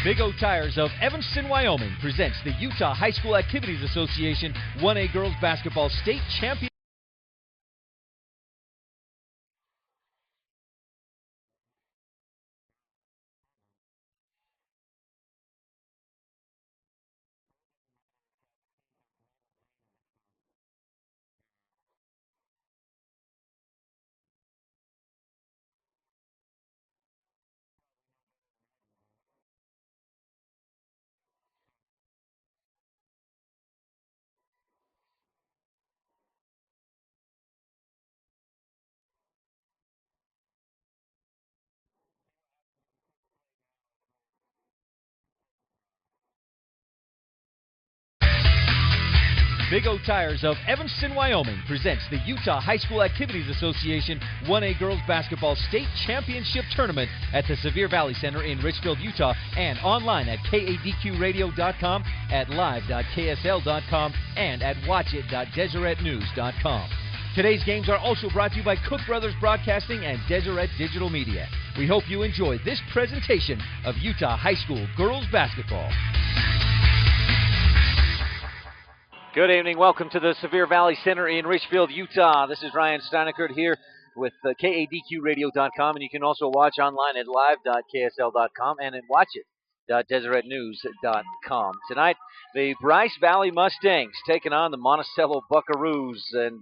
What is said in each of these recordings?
Big O Tires of Evanston, Wyoming presents the Utah High School Activities Association 1A Girls Basketball State Champion. Big O Tires of Evanston, Wyoming presents the Utah High School Activities Association 1A Girls Basketball State Championship Tournament at the Sevier Valley Center in Richfield, Utah, and online at kadqradio.com, at live.ksl.com, and at watchit.deseretnews.com. Today's games are also brought to you by Cook Brothers Broadcasting and Deseret Digital Media. We hope you enjoy this presentation of Utah High School Girls Basketball. Good evening. Welcome to the Sevier Valley Center in Richfield, Utah. This is Ryan Steinekert here with kadqradio.com, and you can also watch online at live.ksl.com and at watchit.deseretnews.com. Tonight, the Bryce Valley Mustangs taking on the Monticello Buckaroos, and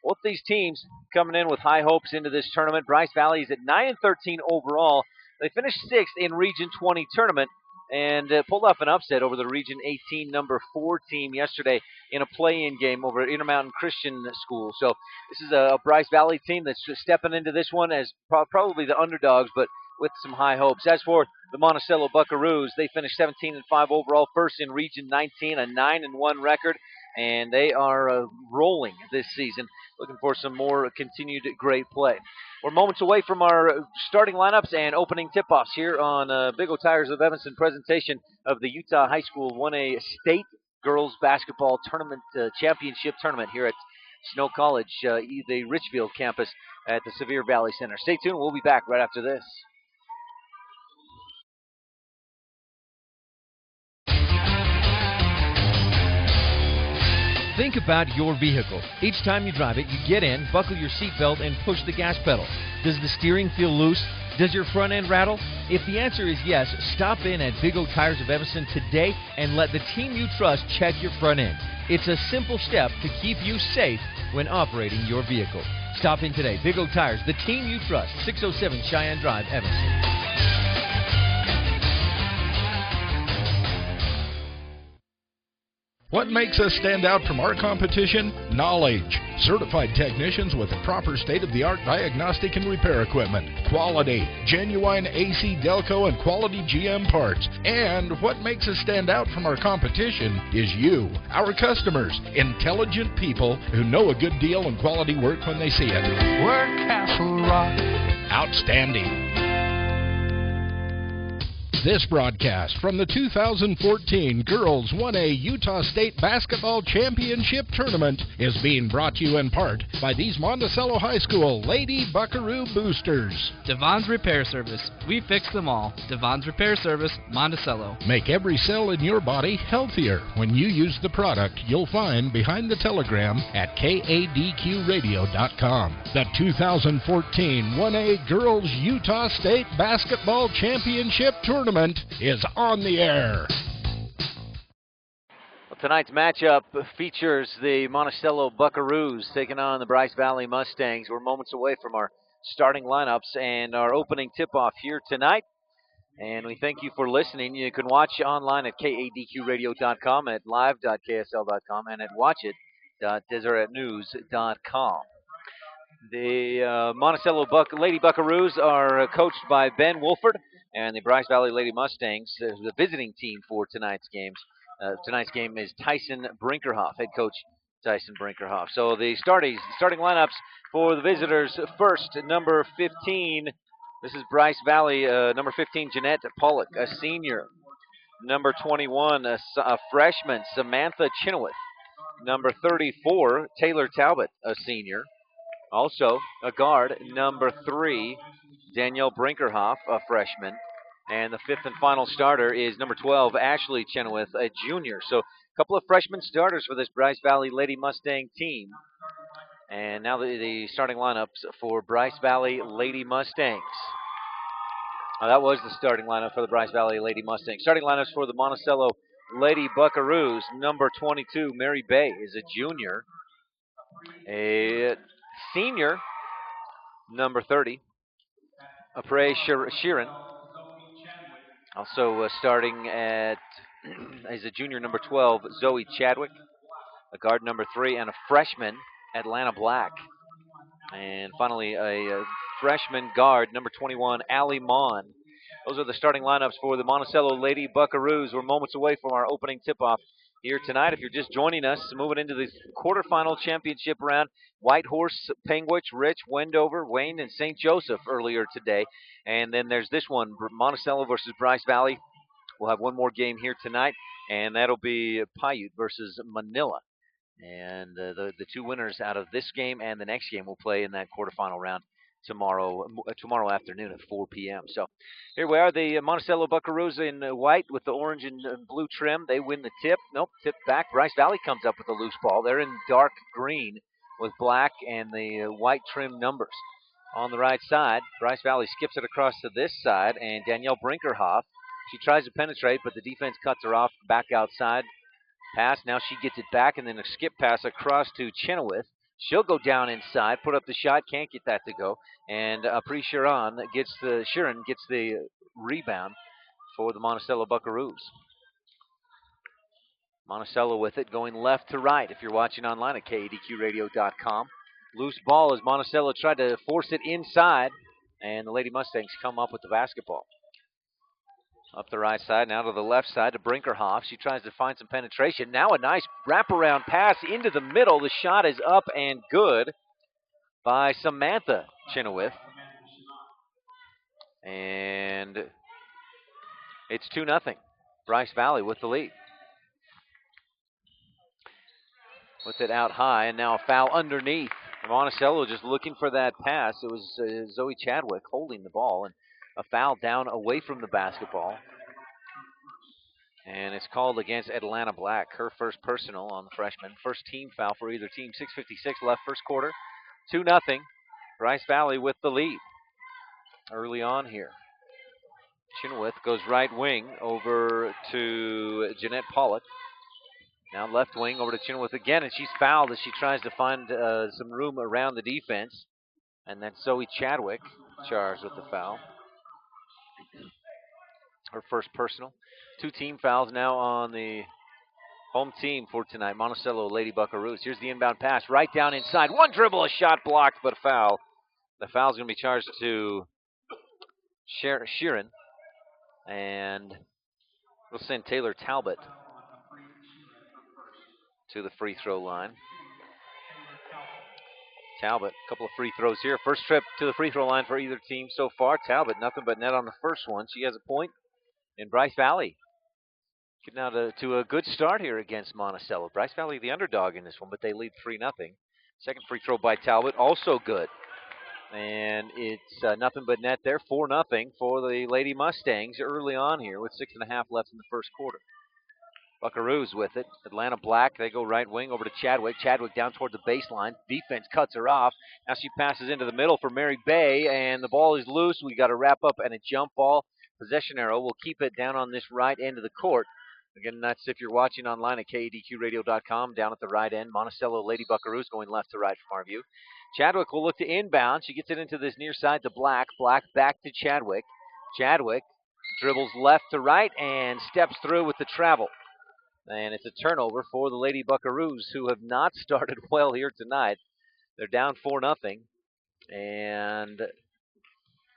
both these teams coming in with high hopes into this tournament. Bryce Valley is at 9-13 overall. They finished 6th in Region 20 tournament and pulled off an upset over the Region 18 number 4 team yesterday in a play-in game over at Intermountain Christian School. So this is a Bryce Valley team that's just stepping into this one as probably the underdogs, but with some high hopes. As for the Monticello Buckaroos, they finished 17-5 overall, first in Region 19, a 9-1 record, and they are rolling this season, looking for some more continued great play. We're moments away from our starting lineups and opening tip-offs here on Big O Tires of Evanston presentation of the Utah High School 1A State Girls Basketball Tournament Championship Tournament here at Snow College, the Richfield campus at the Sevier Valley Center. Stay tuned. We'll be back right after this. Think about your vehicle. Each time you drive it, you get in, buckle your seatbelt, and push the gas pedal. Does the steering feel loose? Does your front end rattle? If the answer is yes, stop in at Big O Tires of Evanston today and let the team you trust check your front end. It's a simple step to keep you safe when operating your vehicle. Stop in today. Big O Tires, the team you trust. 607 Cheyenne Drive, Evanston. What makes us stand out from our competition? Knowledge. Certified technicians with proper state-of-the-art diagnostic and repair equipment. Quality. Genuine AC Delco and quality GM parts. And what makes us stand out from our competition is you, our customers. Intelligent people who know a good deal and quality work when they see it. We're Castle Rock. Outstanding. This broadcast from the 2014 Girls 1A Utah State Basketball Championship Tournament is being brought to you in part by these Monticello High School Lady Buckaroo Boosters. Devon's Repair Service. We fix them all. Devon's Repair Service, Monticello. Make every cell in your body healthier when you use the product you'll find behind the telegram at kadqradio.com. The 2014 1A Girls Utah State Basketball Championship Tournament is on the air. Well, tonight's matchup features the Monticello Buckaroos taking on the Bryce Valley Mustangs. We're moments away from our starting lineups and our opening tip-off here tonight. And we thank you for listening. You can watch online at kadqradio.com, at live.ksl.com, and at watchit.deseretnews.com. The Monticello Lady Buckaroos are coached by Ben Wolford, and the Bryce Valley Lady Mustangs, the visiting team for tonight's games. Tonight's game is Tyson Brinkerhoff, head coach Tyson Brinkerhoff. So the starting lineups for the visitors. First, number 15. This is Bryce Valley. Number 15, Jeanette Pollock, a senior. Number 21, a freshman, Samantha Chenoweth. Number 34, Taylor Talbot, a senior. Also, a guard, number 3, Danielle Brinkerhoff, a freshman. And the fifth and final starter is number 12, Ashley Chenoweth, a junior. So a couple of freshman starters for this Bryce Valley Lady Mustang team. And now the starting lineups for Bryce Valley Lady Mustangs. That was the starting lineup for the Bryce Valley Lady Mustangs. Starting lineups for the Monticello Lady Buckaroos. Number 22, Mary Bay, is a junior. A senior, number 30, Apre Sheeran. Also starting at as a junior, number 12, Zoe Chadwick. A guard, number 3, and a freshman, Atlanta Black. And finally, a freshman guard, number 21, Allie Mon. Those are the starting lineups for the Monticello Lady Buckaroos. We're moments away from our opening tip-off here tonight. If you're just joining us, moving into the quarterfinal championship round, Whitehorse, Penguich, Rich, Wendover, Wayne, and St. Joseph earlier today. And then there's this one, Monticello versus Bryce Valley. We'll have one more game here tonight, and that'll be Paiute versus Manila. And the two winners out of this game and the next game will play in that quarterfinal round tomorrow afternoon at 4 p.m. So here we are, the Monticello Buckaroos in white with the orange and blue trim. They win the tip. Nope, tip back. Bryce Valley comes up with a loose ball. They're in dark green with black and the white trim numbers. On the right side, Bryce Valley skips it across to this side, and Danielle Brinkerhoff, she tries to penetrate, but the defense cuts her off back outside. Pass, now she gets it back, and then a skip pass across to Chenoweth. She'll go down inside, put up the shot, can't get that to go. And Apre Sheeran gets the rebound for the Monticello Buckaroos. Monticello with it, going left to right if you're watching online at KADQradio.com. Loose ball as Monticello tried to force it inside, and the Lady Mustangs come up with the basketball. Up the right side, now to the left side to Brinkerhoff. She tries to find some penetration. Now a nice wraparound pass into the middle. The shot is up and good by Samantha Chenoweth. And it's 2-0. Bryce Valley with the lead. With it out high, and now a foul underneath. Monticello just looking for that pass. It was Zoe Chadwick holding the ball, and a foul down away from the basketball. And it's called against Atlanta Black, her first personal on the freshman. First team foul for either team. 6:56 left first quarter. 2-0. Bryce Valley with the lead early on here. Chenoweth goes right wing over to Jeanette Pollock. Now left wing over to Chenoweth again, and she's fouled as she tries to find some room around the defense. And then Zoe Chadwick charged with the foul. Her first personal. 2 team fouls now on the home team for tonight, Monticello Lady Buckaroos. Here's the inbound pass right down inside. One dribble, a shot blocked, but a foul. The foul's going to be charged to Sheeran. And we'll send Taylor Talbot to the free throw line. Talbot, a couple of free throws here. First trip to the free throw line for either team so far. Talbot, nothing but net on the first one. She has a point. And Bryce Valley getting out to a good start here against Monticello. Bryce Valley the underdog in this one, but they lead 3-0. Second free throw by Talbot, also good. And it's nothing but net there, 4-0 for the Lady Mustangs early on here with 6.5 left in the first quarter. Buckaroos with it. Atlanta Black, they go right wing over to Chadwick. Chadwick down toward the baseline. Defense cuts her off. Now she passes into the middle for Mary Bay, and the ball is loose. We got to wrap up and a jump ball. Possession arrow. We'll keep it down on this right end of the court. Again, that's if you're watching online at KADQradio.com. Down at the right end, Monticello Lady Buckaroos going left to right from our view. Chadwick will look to inbound. She gets it into this near side to Black. Black back to Chadwick. Chadwick dribbles left to right and steps through with the travel. And it's a turnover for the Lady Buckaroos, who have not started well here tonight. They're down 4-0 and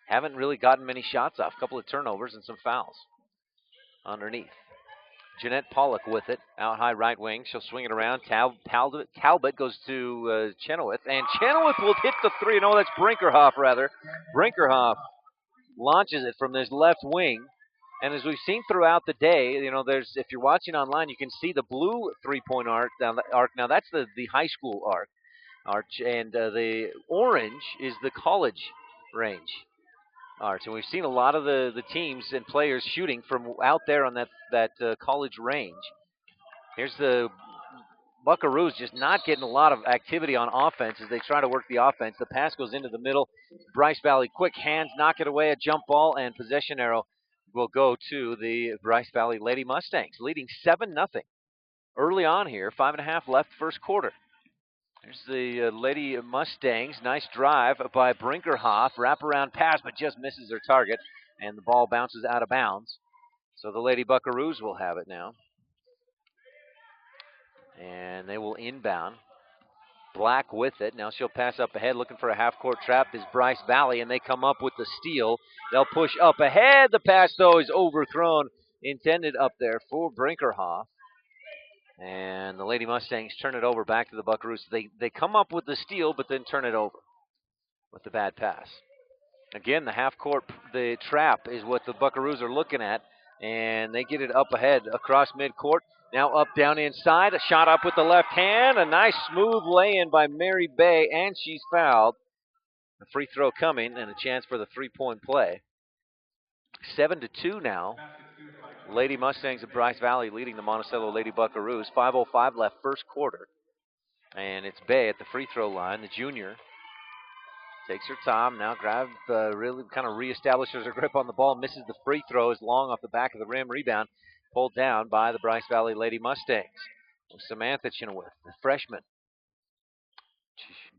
haven't really gotten many shots off. A couple of turnovers and some fouls underneath. Jeanette Pollock with it, out high right wing. She'll swing it around. Talbot goes to Chenoweth, and Chenoweth will hit the three. No, that's Brinkerhoff, rather. Brinkerhoff launches it from this left wing. And as we've seen throughout the day, if you're watching online, you can see the blue three-point arc. Now that's the high school arch, and the orange is the college range. All right, so we've seen a lot of the teams and players shooting from out there on that college range. Here's the Buckaroos just not getting a lot of activity on offense as they try to work the offense. The pass goes into the middle. Bryce Valley, quick hands, knock it away, a jump ball, and possession arrow will go to the Bryce Valley Lady Mustangs, leading 7-0 early on here. 5.5 left, first quarter. There's the Lady Mustangs. Nice drive by Brinkerhoff. Wraparound pass, but just misses their target, and the ball bounces out of bounds. So the Lady Buckaroos will have it now. And they will inbound. Black with it. Now she'll pass up ahead, looking for a half-court trap is Bryce Valley, and they come up with the steal. They'll push up ahead. The pass, though, is overthrown. Intended up there for Brinkerhoff. And the Lady Mustangs turn it over back to the Buckaroos. They come up with the steal, but then turn it over with the bad pass. Again, the half-court, the trap is what the Buckaroos are looking at, and they get it up ahead across midcourt. Now up, down, inside. A shot up with the left hand. A nice smooth lay-in by Mary Bay, and she's fouled. A free throw coming and a chance for the three-point play. 7-2 now. Lady Mustangs of Bryce Valley leading the Monticello Lady Buckaroos. 5:05 left, first quarter. And it's Bay at the free throw line. The junior takes her time. Now really kind of reestablishes her grip on the ball. Misses the free throw. Is long off the back of the rim. Rebound pulled down by the Bryce Valley Lady Mustangs. Samantha Chenoweth, the freshman.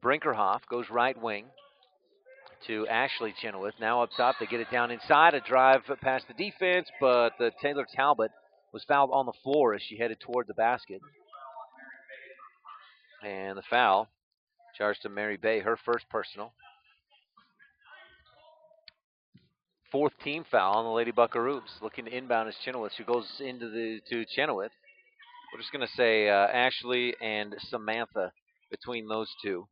Brinkerhoff goes right wing to Ashley Chenoweth. Now up top, they get it down inside. A drive past the defense, but Taylor Talbot was fouled on the floor as she headed toward the basket. And the foul charged to Mary Bay, her first personal. Fourth team foul on the Lady Buckaroos. Looking to inbound is Chenoweth. She goes to Chenoweth. We're just going to say Ashley and Samantha between those two.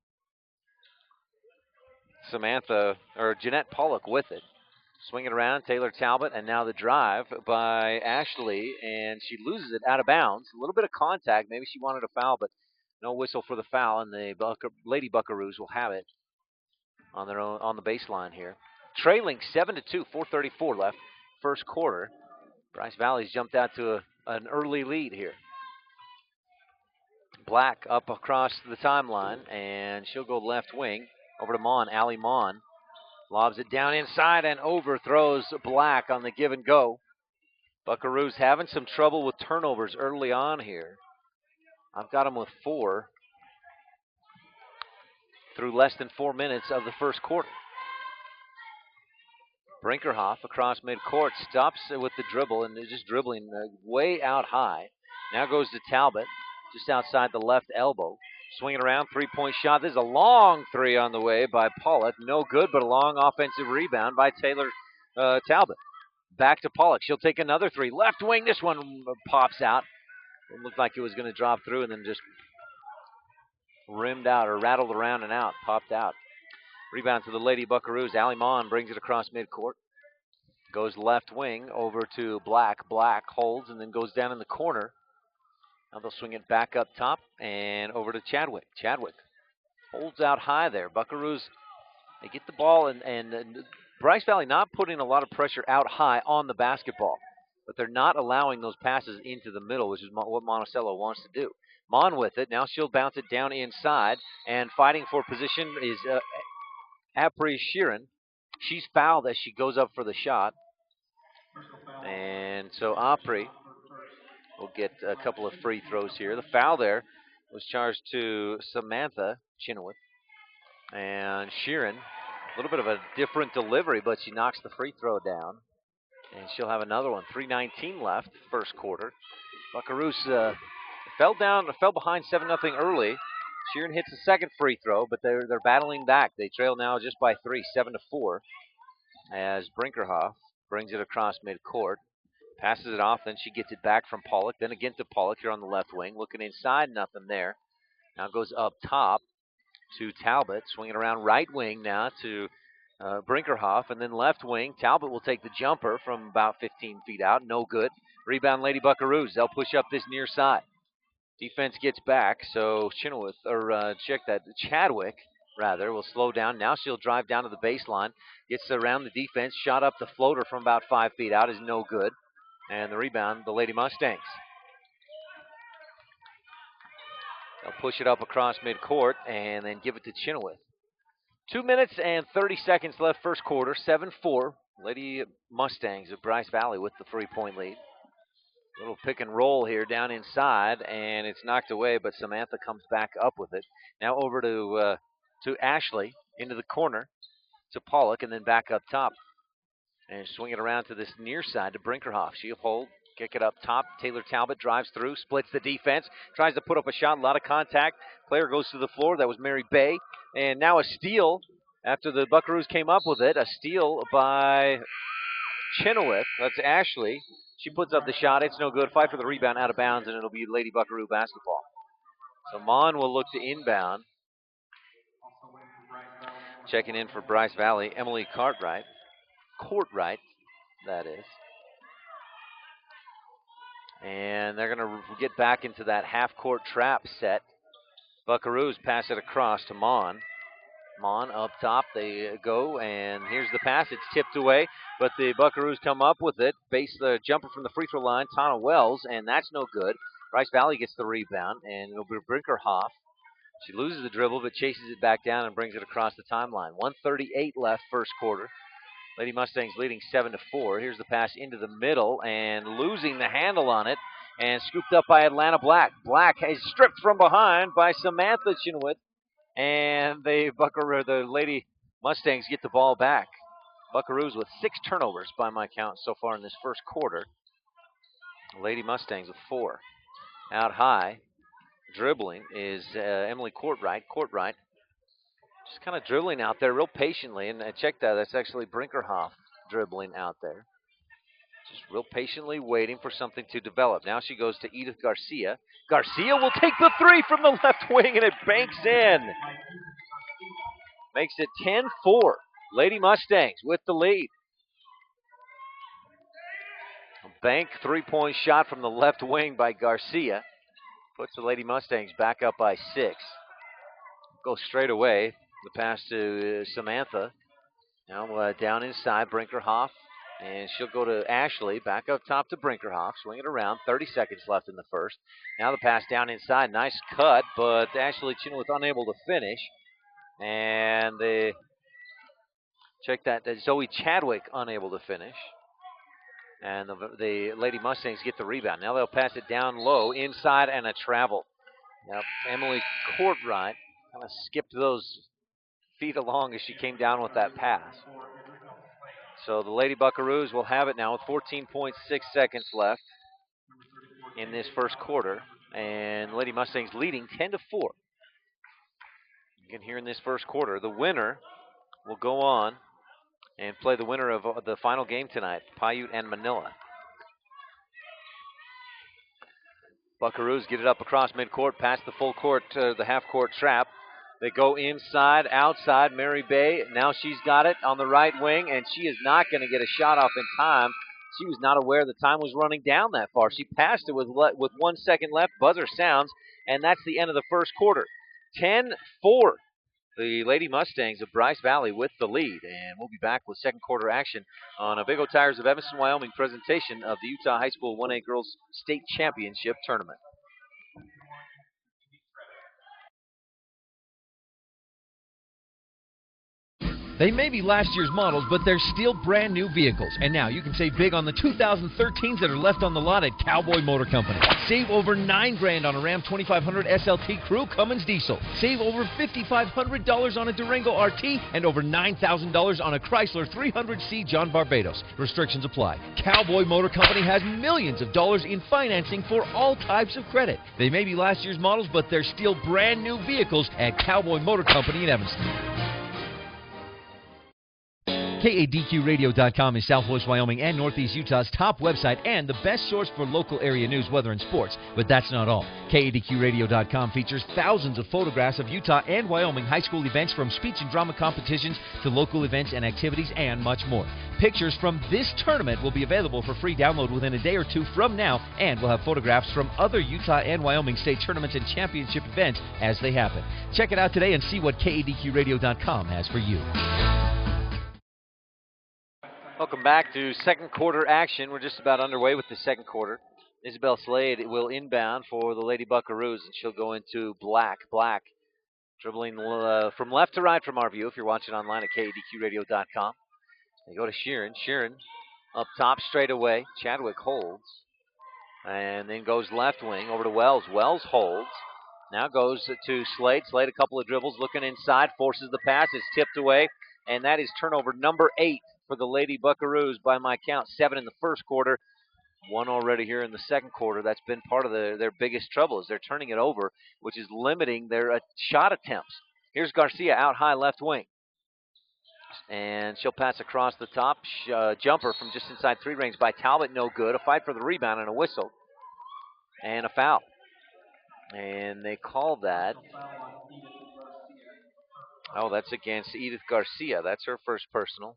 Jeanette Pollock with it. Swing it around, Taylor Talbot, and now the drive by Ashley, and she loses it out of bounds. A little bit of contact. Maybe she wanted a foul, but no whistle for the foul, and the Lady Buckaroos will have it on their own on the baseline here. Trailing 7-2, 4:34 left, first quarter. Bryce Valley's jumped out to an early lead here. Black up across the timeline, and she'll go left wing over to Mon. Allie Mon lobs it down inside and overthrows Black on the give and go. Buckaroos having some trouble with turnovers early on here. I've got them with 4 through less than 4 minutes of the first quarter. Brinkerhoff across midcourt stops with the dribble and is just dribbling way out high. Now goes to Talbot just outside the left elbow. Swinging around, three-point shot. This is a long three on the way by Pollock. No good, but a long offensive rebound by Taylor Talbot. Back to Pollock. She'll take another three. Left wing, this one pops out. It looked like it was going to drop through and then just rimmed out or rattled around and out, popped out. Rebound to the Lady Buckaroos. Allie Mon brings it across midcourt. Goes left wing over to Black. Black holds and then goes down in the corner. Now they'll swing it back up top and over to Chadwick. Chadwick holds out high there. Buckaroos, they get the ball, and Bryce Valley not putting a lot of pressure out high on the basketball, but they're not allowing those passes into the middle, which is what Monticello wants to do. Mon with it. Now she'll bounce it down inside, and fighting for position is Apri Sheeran. She's fouled as she goes up for the shot. And so Apri will get a couple of free throws here. The foul there was charged to Samantha Chenoweth. And Sheeran, a little bit of a different delivery, but she knocks the free throw down. And she'll have another one. 3:19 left, first quarter. Buckaroos fell behind 7-0 early. Sheeran hits the second free throw, but they're battling back. They trail now just by 3, 7-4, as Brinkerhoff brings it across midcourt. Passes it off, then she gets it back from Pollock. Then again to Pollock here on the left wing. Looking inside, nothing there. Now goes up top to Talbot. Swinging around right wing now to Brinkerhoff. And then left wing, Talbot will take the jumper from about 15 feet out. No good. Rebound Lady Buckaroos. They'll push up this near side. Defense gets back, so Chadwick rather, will slow down. Now she'll drive down to the baseline, gets around the defense, shot up the floater from about 5 feet out, is no good. And the rebound, the Lady Mustangs. They'll push it up across midcourt and then give it to Chenoweth. 2 minutes and 30 seconds left first quarter, 7-4. Lady Mustangs of Bryce Valley with the 3-point lead. Little pick and roll here down inside, and it's knocked away, but Samantha comes back up with it. Now over to Ashley, into the corner, to Pollock, and then back up top. And swing it around to this near side to Brinkerhoff. She'll hold, kick it up top. Taylor Talbot drives through, splits the defense, tries to put up a shot, a lot of contact. Player goes to the floor. That was Mary Bay. And now a steal after the Buckaroos came up with it. A steal by Chenoweth. That's Ashley. She puts up the shot. It's no good. Fight for the rebound, out of bounds, and it'll be Lady Buckaroo basketball. So Mon will look to inbound. Checking in for Bryce Valley, Emily Courtright, that is. And they're going to get back into that half-court trap set. Buckaroos pass it across to Mon. Mon up top, they go, and here's the pass. It's tipped away, but the Buckaroos come up with it. Base the jumper from the free throw line, Tana Wells, and that's no good. Bryce Valley gets the rebound, and it'll be Brinkerhoff. She loses the dribble, but chases it back down and brings it across the timeline. 1:38 left first quarter. Lady Mustangs leading 7-4. Here's the pass into the middle, and losing the handle on it, and scooped up by Atlanta Black. Black is stripped from behind by Samantha Chenoweth. And the Lady Mustangs get the ball back. Buckaroos with 6 turnovers by my count so far in this first quarter. Lady Mustangs with 4. Out high, dribbling is Emily Courtright. Courtright just kind of dribbling out there real patiently. And check that, that's actually Brinkerhoff dribbling out there. Just real patiently waiting for something to develop. Now she goes to Edith Garcia. Garcia will take the 3 from the left wing, and it banks in. Makes it 10-4. Lady Mustangs with the lead. A bank 3-point shot from the left wing by Garcia. Puts the Lady Mustangs back up by 6. Go straight away. The pass to Samantha. Now down inside, Brinkerhoff. And she'll go to Ashley, back up top to Brinkerhoff, swing it around, 30 seconds left in the first. Now the pass down inside, nice cut, but Ashley Chenoweth unable to finish. And check that, Zoe Chadwick unable to finish. And the Lady Mustangs get the rebound. Now they'll pass it down low, inside, and a travel. Yep, Emily Courtright kind of skipped those feet along as she came down with that pass. So the Lady Buckaroos will have it now with 14.6 seconds left in this first quarter. And Lady Mustangs leading 10-4. Again, here in this first quarter, the winner will go on and play the winner of the final game tonight, Paiute and Manila. Buckaroos get it up across midcourt, past the full court to the half-court trap. They go inside, outside, Mary Bay. Now she's got it on the right wing, and she is not going to get a shot off in time. She was not aware the time was running down that far. She passed it with 1 second left. Buzzer sounds, and that's the end of the first quarter. 10-4. The Lady Mustangs of Bryce Valley with the lead. And we'll be back with second quarter action on a Big O Tires of Evanston, Wyoming presentation of the Utah High School 1A Girls State Championship Tournament. They may be last year's models, but they're still brand new vehicles. And now you can save big on the 2013s that are left on the lot at Cowboy Motor Company. Save over $9,000 on a Ram 2500 SLT Crew Cummins diesel. Save over $5,500 on a Durango RT and over $9,000 on a Chrysler 300C John Barbados. Restrictions apply. Cowboy Motor Company has millions of dollars in financing for all types of credit. They may be last year's models, but they're still brand new vehicles at Cowboy Motor Company in Evanston. KADQRadio.com is Southwest Wyoming and Northeast Utah's top website and the best source for local area news, weather, and sports. But that's not all. KADQRadio.com features thousands of photographs of Utah and Wyoming high school events, from speech and drama competitions to local events and activities and much more. Pictures from this tournament will be available for free download within a day or two from now, and we'll have photographs from other Utah and Wyoming state tournaments and championship events as they happen. Check it out today and see what KADQRadio.com has for you. Welcome back to second quarter action. We're just about underway with the second quarter. Isabel Slade will inbound for the Lady Buckaroos, and she'll go into Black. Black dribbling from left to right from our view if you're watching online at KADQRadio.com. They go to Sheeran. Sheeran up top straight away. Chadwick holds. And then goes left wing over to Wells. Wells holds. Now goes to Slade. Slade a couple of dribbles looking inside. Forces the pass. It's tipped away. And that is turnover number 8 for the Lady Buckaroos by my count. 7 in the first quarter. 1 already here in the second quarter. That's been part of their biggest trouble, is they're turning it over, which is limiting their shot attempts. Here's Garcia out high left wing. And she'll pass across the top. Jumper from just inside 3 range by Talbot, no good. A fight for the rebound and a whistle. And a foul. And they call that. Oh, that's against Edith Garcia. That's her first personal.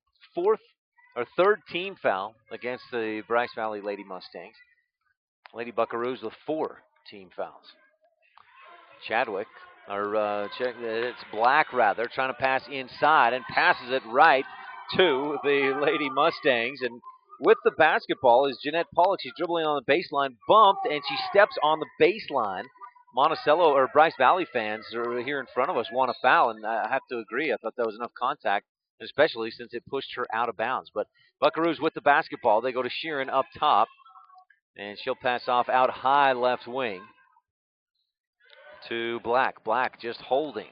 Third team foul against the Bryce Valley Lady Mustangs. Lady Buckaroos with 4 team fouls. Chadwick, it's Black rather, trying to pass inside and passes it right to the Lady Mustangs. And with the basketball is Jeanette Pollock. She's dribbling on the baseline, bumped, and she steps on the baseline. Monticello or Bryce Valley fans are here in front of us want a foul, and I have to agree. I thought that was enough contact, especially since it pushed her out of bounds. But Buckaroos with the basketball. They go to Sheeran up top, and she'll pass off out high left wing to Black. Black just holding.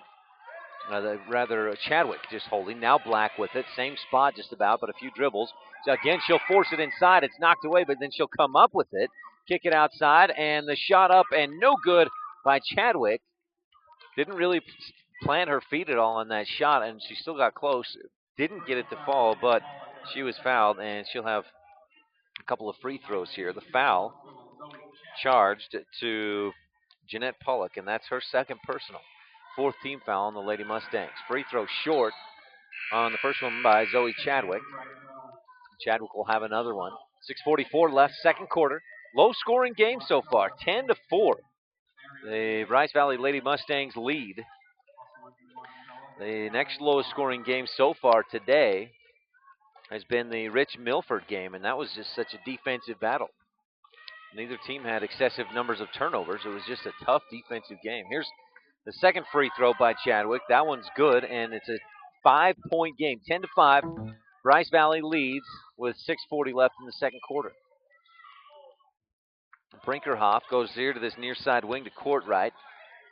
Chadwick just holding. Now Black with it. Same spot just about, but a few dribbles. So again, she'll force it inside. It's knocked away, but then she'll come up with it. Kick it outside, and the shot up and no good by Chadwick. Didn't really plant her feet at all on that shot, and she still got close. Didn't get it to fall, but she was fouled, and she'll have a couple of free throws here. The foul charged to Jeanette Pollock, and that's her second personal. 4th team foul on the Lady Mustangs. Free throw short on the first one by Zoe Chadwick. Chadwick will have another one. 6:44 left, second quarter. Low-scoring game so far, 10-4. The Bryce Valley Lady Mustangs lead. The next lowest-scoring game so far today has been the Rich Milford game, and that was just such a defensive battle. Neither team had excessive numbers of turnovers. It was just a tough defensive game. Here's the second free throw by Chadwick. That one's good, and it's a 5-point game. 10-5. Bryce Valley leads with 6:40 left in the second quarter. Brinkerhoff goes here to this near side wing to Courtright.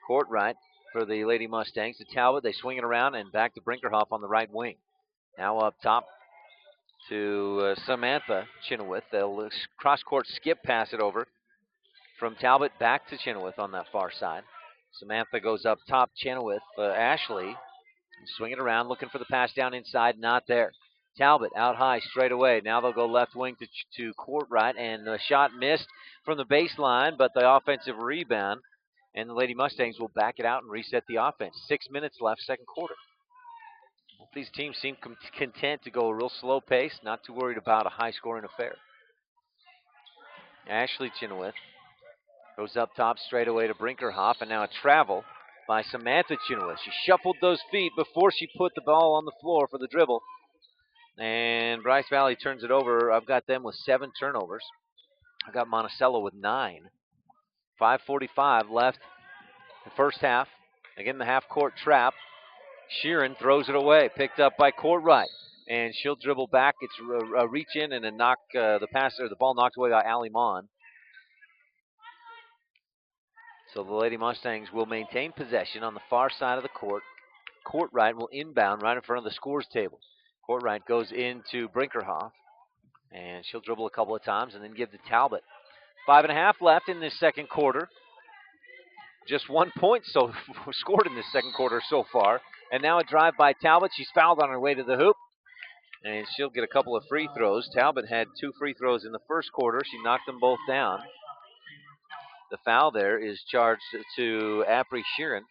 Courtright for the Lady Mustangs. To Talbot, they swing it around, and back to Brinkerhoff on the right wing. Now up top to Samantha Chenoweth. They'll cross-court skip pass it over from Talbot back to Chenoweth on that far side. Samantha goes up top. Chenoweth, Ashley, swing it around, looking for the pass down inside. Not there. Talbot out high straight away. Now they'll go left wing to Courtright, and the shot missed from the baseline, but the offensive rebound, and the Lady Mustangs will back it out and reset the offense. 6 minutes left, second quarter. Both these teams seem content to go a real slow pace, not too worried about a high-scoring affair. Ashley Chenoweth goes up top straight away to Brinkerhoff, and now a travel by Samantha Chenoweth. She shuffled those feet before she put the ball on the floor for the dribble. And Bryce Valley turns it over. I've got them with 7 turnovers. I've got Monticello with 9. 5:45 left the first half. Again, the half-court trap. Sheeran throws it away. Picked up by Courtright. And she'll dribble back. It's a reach in and a knock. The ball knocked away by Allie Mon. So the Lady Mustangs will maintain possession on the far side of the court. Courtright will inbound right in front of the scores table. Courtright goes into Brinkerhoff, and she'll dribble a couple of times and then give to Talbot. 5.5 left in this second quarter. Just 1 point scored in this second quarter so far. And now a drive by Talbot. She's fouled on her way to the hoop. and she'll get a couple of free throws. Talbot had 2 free throws in the first quarter. She knocked them both down. The foul there is charged to Apri Sheeran,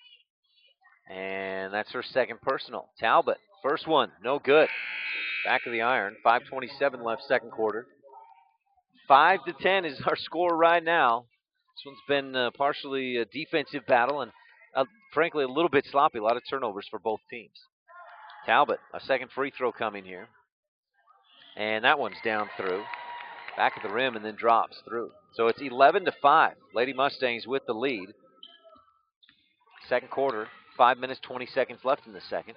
and that's her second personal. Talbot, first one, no good. Back of the iron, 5:27 left second quarter. 5-10 is our score right now. This one's been partially a defensive battle and frankly a little bit sloppy. A lot of turnovers for both teams. Talbot, a second free throw coming here. And that one's down through. Back of the rim and then drops through. So it's 11-5. Lady Mustangs with the lead. Second quarter, 5 minutes, 20 seconds left in the second.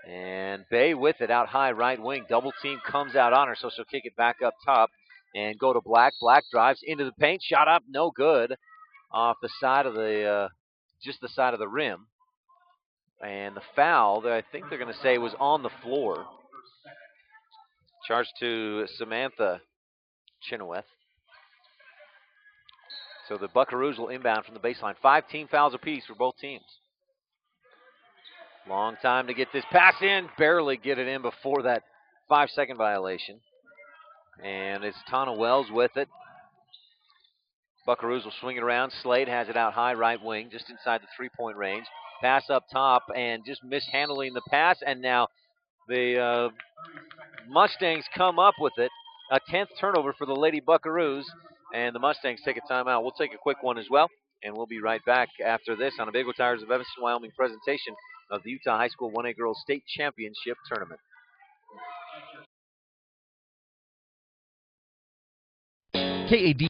And Bay with it out high, right wing. Double team comes out on her, so she'll kick it back up top and go to Black. Black drives into the paint, shot up, no good. Off the side of the, just the side of the rim. And the foul that I think they're going to say was on the floor. Charged to Samantha Chenoweth. So the Buckaroos will inbound from the baseline. 5 team fouls apiece for both teams. Long time to get this pass in. Barely get it in before that 5-second violation. And it's Tana Wells with it. Buckaroos will swing it around. Slade has it out high, right wing, just inside the three-point range. Pass up top and just mishandling the pass. And now the Mustangs come up with it. A 10th turnover for the Lady Buckaroos. And the Mustangs take a timeout. We'll take a quick one as well. And we'll be right back after this on a Big O Tires of Evanston, Wyoming presentation of the Utah High School 1A Girls State Championship Tournament. KAD.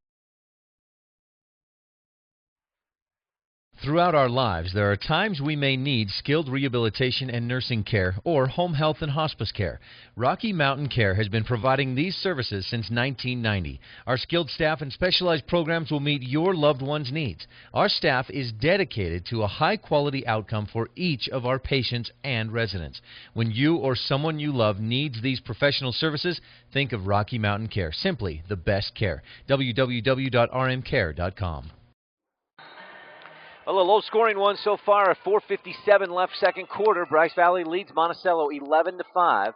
Throughout our lives, there are times we may need skilled rehabilitation and nursing care or home health and hospice care. Rocky Mountain Care has been providing these services since 1990. Our skilled staff and specialized programs will meet your loved one's needs. Our staff is dedicated to a high-quality outcome for each of our patients and residents. When you or someone you love needs these professional services, think of Rocky Mountain Care. Simply the best care. www.rmcare.com. Well, a low-scoring one so far. 4:57 left second quarter. Bryce Valley leads Monticello 11-5.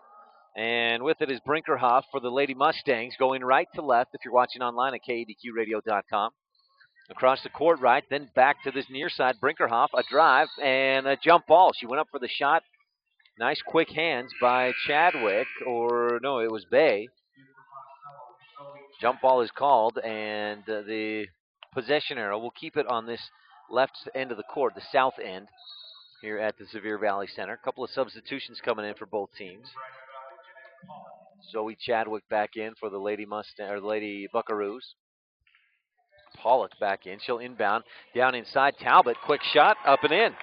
And with it is Brinkerhoff for the Lady Mustangs, going right to left if you're watching online at KADQradio.com. Across the court right, then back to this near side. Brinkerhoff, a drive, and a jump ball. She went up for the shot. Nice quick hands by Chadwick, or no, it was Bay. Jump ball is called, and the possession arrow will keep it on this left end of the court, the south end, here at the Sevier Valley Center. A couple of substitutions coming in for both teams. Zoe Chadwick back in for the Lady Buckaroos. Pollock back in. She'll inbound down inside. Talbot, quick shot, up and in.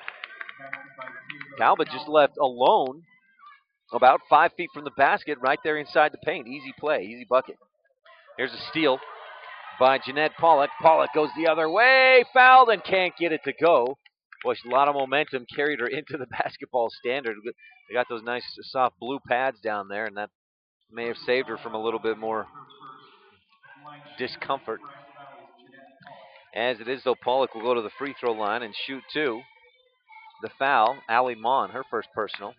Talbot just left alone about 5 feet from the basket, right there inside the paint. Easy play, easy bucket. Here's a steal by Jeanette Pollock. Pollock goes the other way, fouled, and can't get it to go. Boy, a lot of momentum carried her into the basketball standard. They got those nice soft blue pads down there, and that may have saved her from a little bit more discomfort. As it is, though, Pollock will go to the free throw line and shoot two. The foul, Allie Mon, her first personal.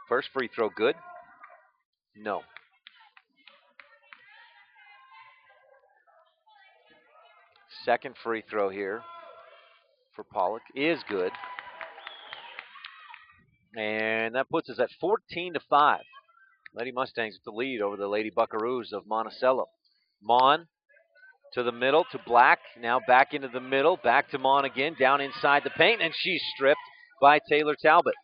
First free throw, good? No. Second free throw here for Pollock is good. And that puts us at 14-5. Lady Mustangs with the lead over the Lady Buckaroos of Monticello. Mon to the middle, to Black. Now back into the middle. Back to Mon again, down inside the paint, and she's stripped by Taylor Talbot.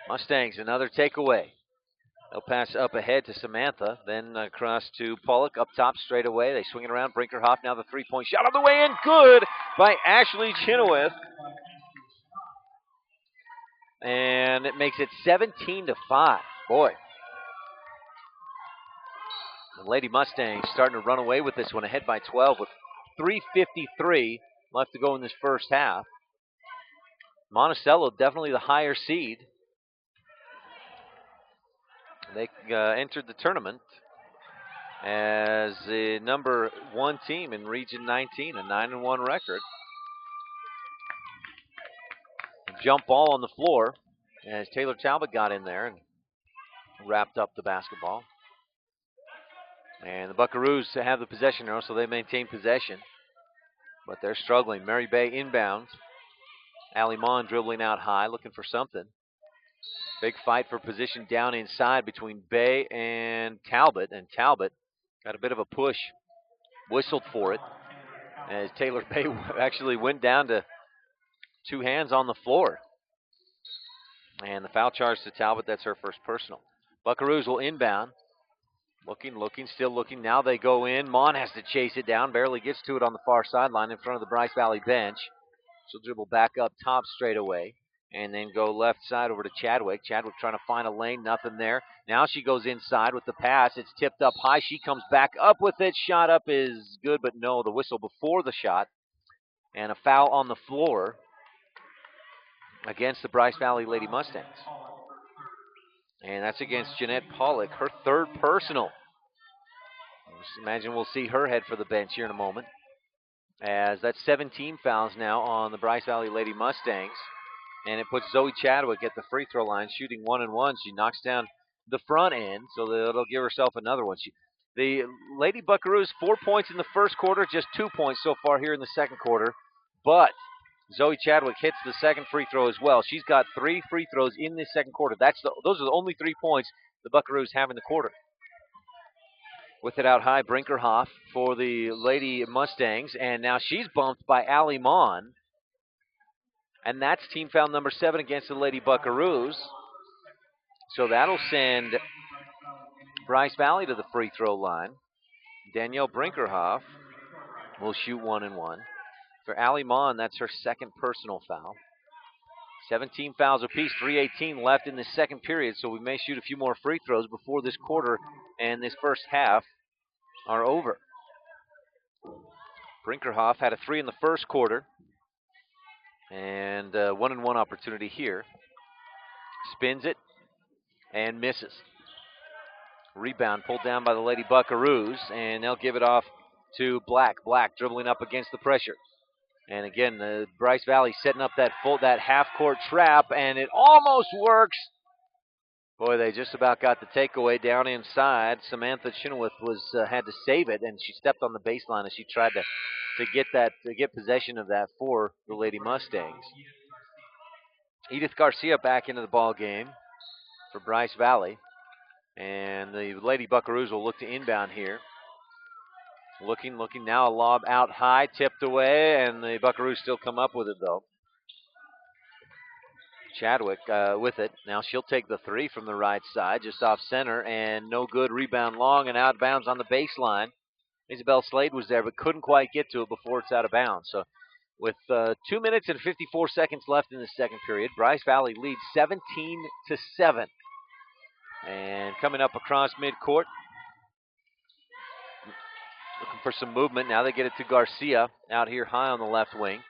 Mustangs, another takeaway. They'll pass up ahead to Samantha, then across to Pollock, up top straight away. They swing it around. Brinkerhoff, now the three-point shot on the way in. Good by Ashley Chenoweth. And it makes it 17-5. Boy. The Lady Mustangs starting to run away with this one, ahead by 12 with 3:53 left to go in this first half. Monticello definitely the higher seed. They entered the tournament as the number one team in Region 19, a 9-1 record. Jump ball on the floor as Taylor Talbot got in there and wrapped up the basketball. And the Buckaroos have the possession now, so they maintain possession. But they're struggling. Mary Bay inbounds. Allie Mon dribbling out high, looking for something. Big fight for position down inside between Bay and Talbot. And Talbot got a bit of a push. Whistled for it. As Taylor Bay actually went down to 2 hands on the floor. And the foul charge to Talbot, that's her first personal. Buckaroos will inbound. Looking, still looking. Now they go in. Mon has to chase it down. Barely gets to it on the far sideline in front of the Bryce Valley bench. She'll dribble back up top straight away. And then go left side over to Chadwick. Chadwick trying to find a lane. Nothing there. Now she goes inside with the pass. It's tipped up high. She comes back up with it. Shot up is good, but no. The whistle before the shot. And a foul on the floor against the Bryce Valley Lady Mustangs. And that's against Jeanette Pollock, her third personal. Just imagine we'll see her head for the bench here in a moment. As that's 17 fouls now on the Bryce Valley Lady Mustangs. And it puts Zoe Chadwick at the free throw line, shooting 1 and 1. She knocks down the front end, so that'll give herself another one. The Lady Buckaroos, 4 points in the first quarter, just 2 points so far here in the second quarter. But Zoe Chadwick hits the second free throw as well. She's got 3 free throws in this second quarter. Those are the only 3 points the Buckaroos have in the quarter. With it out high, Brinkerhoff for the Lady Mustangs. And now she's bumped by Allie Mon. And that's team foul number 7 against the Lady Buckaroos. So that'll send Bryce Valley to the free throw line. Danielle Brinkerhoff will shoot 1 and 1. For Allie Mon, that's her second personal foul. 17 fouls apiece, 3:18 left in the second period, so we may shoot a few more free throws before this quarter and this first half are over. Brinkerhoff had a 3 in the first quarter, and 1 and 1 opportunity here. Spins it and misses. Rebound pulled down by the Lady Buckaroos, and they'll give it off to Black. Black dribbling up against the pressure. And again, the Bryce Valley setting up that half-court trap, and it almost works. Boy, they just about got the takeaway down inside. Samantha Chenoweth had to save it, and she stepped on the baseline as she tried to get possession of that for the Lady Mustangs. Edith Garcia back into the ball game for Bryce Valley, and the Lady Buckaroos will look to inbound here. Looking now, a lob out high, tipped away, and the Buckaroos still come up with it, though. Chadwick with it. Now she'll take the 3 from the right side, just off center, and no good. Rebound long and out of bounds on the baseline. Isabel Slade was there, but couldn't quite get to it before it's out of bounds. So with 2 minutes and 54 seconds left in the second period, Bryce Valley leads 17-7. And coming up across midcourt, looking for some movement. Now they get it to Garcia out here high on the left wing.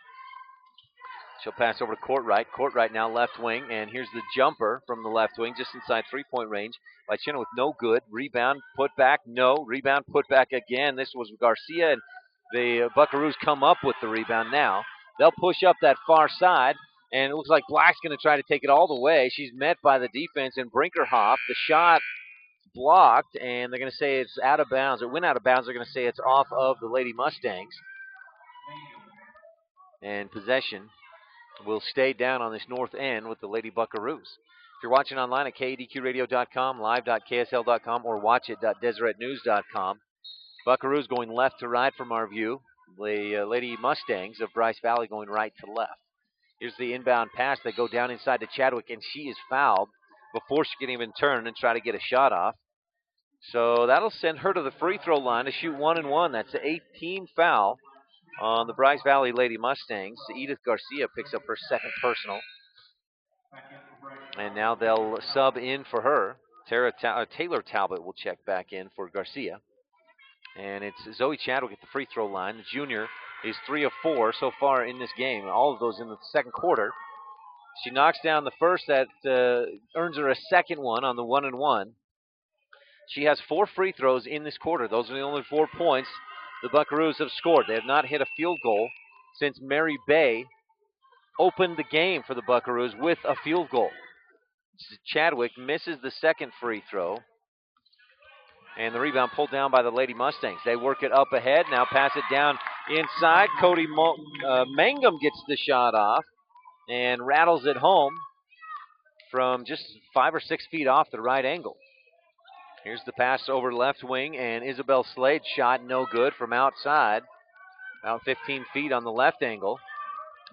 She'll pass over to Courtright. Courtright now left wing, and here's the jumper from the left wing, just inside three-point range by Chenoweth. No good. Rebound, put back, no. Rebound, put back again. This was Garcia, and the Buckaroos come up with the rebound now. They'll push up that far side, and it looks like Black's going to try to take it all the way. She's met by the defense and Brinkerhoff. The shot blocked, and they're going to say it's out of bounds. It went out of bounds. They're going to say it's off of the Lady Mustangs. And possession will stay down on this north end with the Lady Buckaroos. If you're watching online at KDQRadio.com, live.ksl.com, or watchit.deseretnews.com, Buckaroos going left to right from our view. The Lady Mustangs of Bryce Valley going right to left. Here's the inbound pass. They go down inside to Chadwick, and she is fouled before she can even turn and try to get a shot off. So that'll send her to the free throw line to shoot 1 and 1. That's an 18 foul on the Bryce Valley Lady Mustangs. Edith Garcia picks up her second personal. And now they'll sub in for her. Taylor Talbot will check back in for Garcia. And it's Zoe Chadwick at the free throw line. The junior is 3 of 4 so far in this game. All of those in the second quarter. She knocks down the first. That earns her a second one on the 1 and 1. She has 4 free throws in this quarter. Those are the only 4 points the Buckaroos have scored. They have not hit a field goal since Mary Bay opened the game for the Buckaroos with a field goal. Chadwick misses the second free throw. And the rebound pulled down by the Lady Mustangs. They work it up ahead. Now pass it down inside. Cody Mangum gets the shot off and rattles it home from just 5 or 6 feet off the right angle. Here's the pass over left wing, and Isabel Slade's shot no good from outside. About 15 feet on the left angle.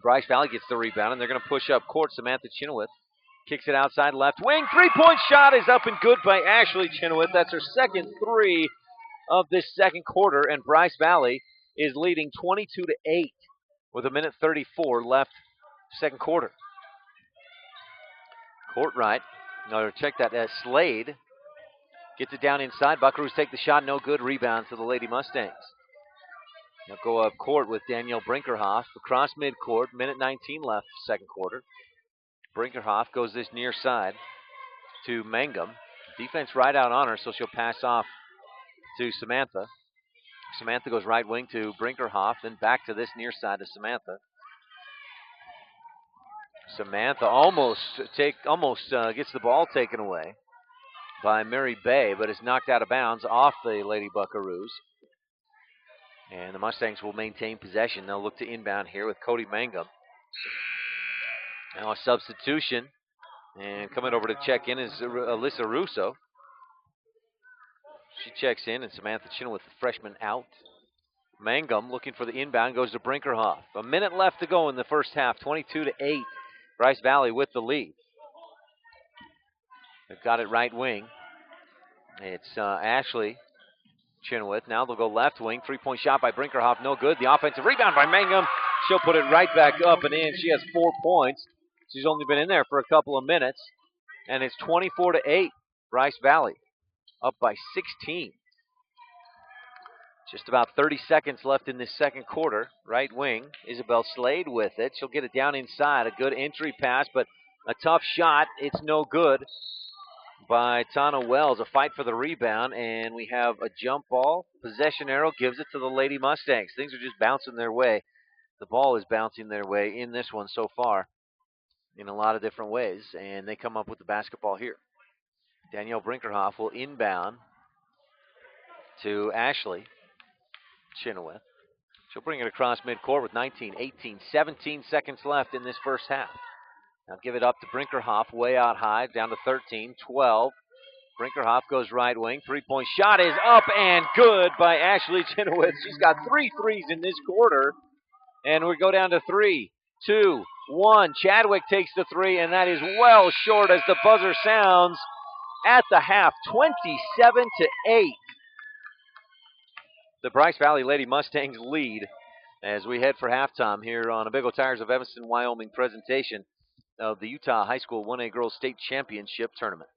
Bryce Valley gets the rebound, and they're going to push up court. Samantha Chenoweth kicks it outside left wing. Three-point shot is up and good by Ashley Chenoweth. That's her second three of this second quarter, and Bryce Valley is leading 22-8 with 1:34 left second quarter. Court right. No, check that. Slade gets it down inside. Buckaroos take the shot. No good. Rebound to the Lady Mustangs. They'll go up court with Danielle Brinkerhoff across midcourt. 1:19 left second quarter. Brinkerhoff goes this near side to Mangum. Defense right out on her, so she'll pass off to Samantha. Samantha goes right wing to Brinkerhoff, then back to this near side to Samantha. Samantha almost gets the ball taken away by Mary Bay, but is knocked out of bounds off the Lady Buckaroos. And the Mustangs will maintain possession. They'll look to inbound here with Cody Mangum. Now a substitution. And coming over to check in is Alyssa Russo. She checks in, and Samantha Chenoweth, the freshman, out. Mangum looking for the inbound, goes to Brinkerhoff. A minute left to go in the first half, 22-8. Bryce Valley with the lead. They've got it right wing. It's Ashley Chenoweth. Now they'll go left wing. Three-point shot by Brinkerhoff, no good. The offensive rebound by Mangum. She'll put it right back up and in. She has 4 points. She's only been in there for a couple of minutes. And it's 24-8. Bryce Valley up by 16. Just about 30 seconds left in this second quarter. Right wing, Isabel Slade with it. She'll get it down inside. A good entry pass, but a tough shot. It's no good by Tana Wells. A fight for the rebound, and we have a jump ball. Possession arrow gives it to the Lady Mustangs. Things are just bouncing their way. The ball is bouncing their way in this one so far in a lot of different ways, and they come up with the basketball here. Danielle Brinkerhoff will inbound to Ashley Chenoweth. She'll bring it across midcourt with 19, 18, 17 seconds left in this first half. Now give it up to Brinkerhoff, way out high, down to 13, 12. Brinkerhoff goes right wing. Three-point shot is up and good by Ashley Chenoweth. She's got 3 threes in this quarter. And we go down to 3, 2, 1. Chadwick takes the three, and that is well short as the buzzer sounds at the half, 27-8. The Bryce Valley Lady Mustangs lead as we head for halftime here on a Big O Tires of Evanston, Wyoming presentation of the Utah High School 1A Girls State Championship Tournament.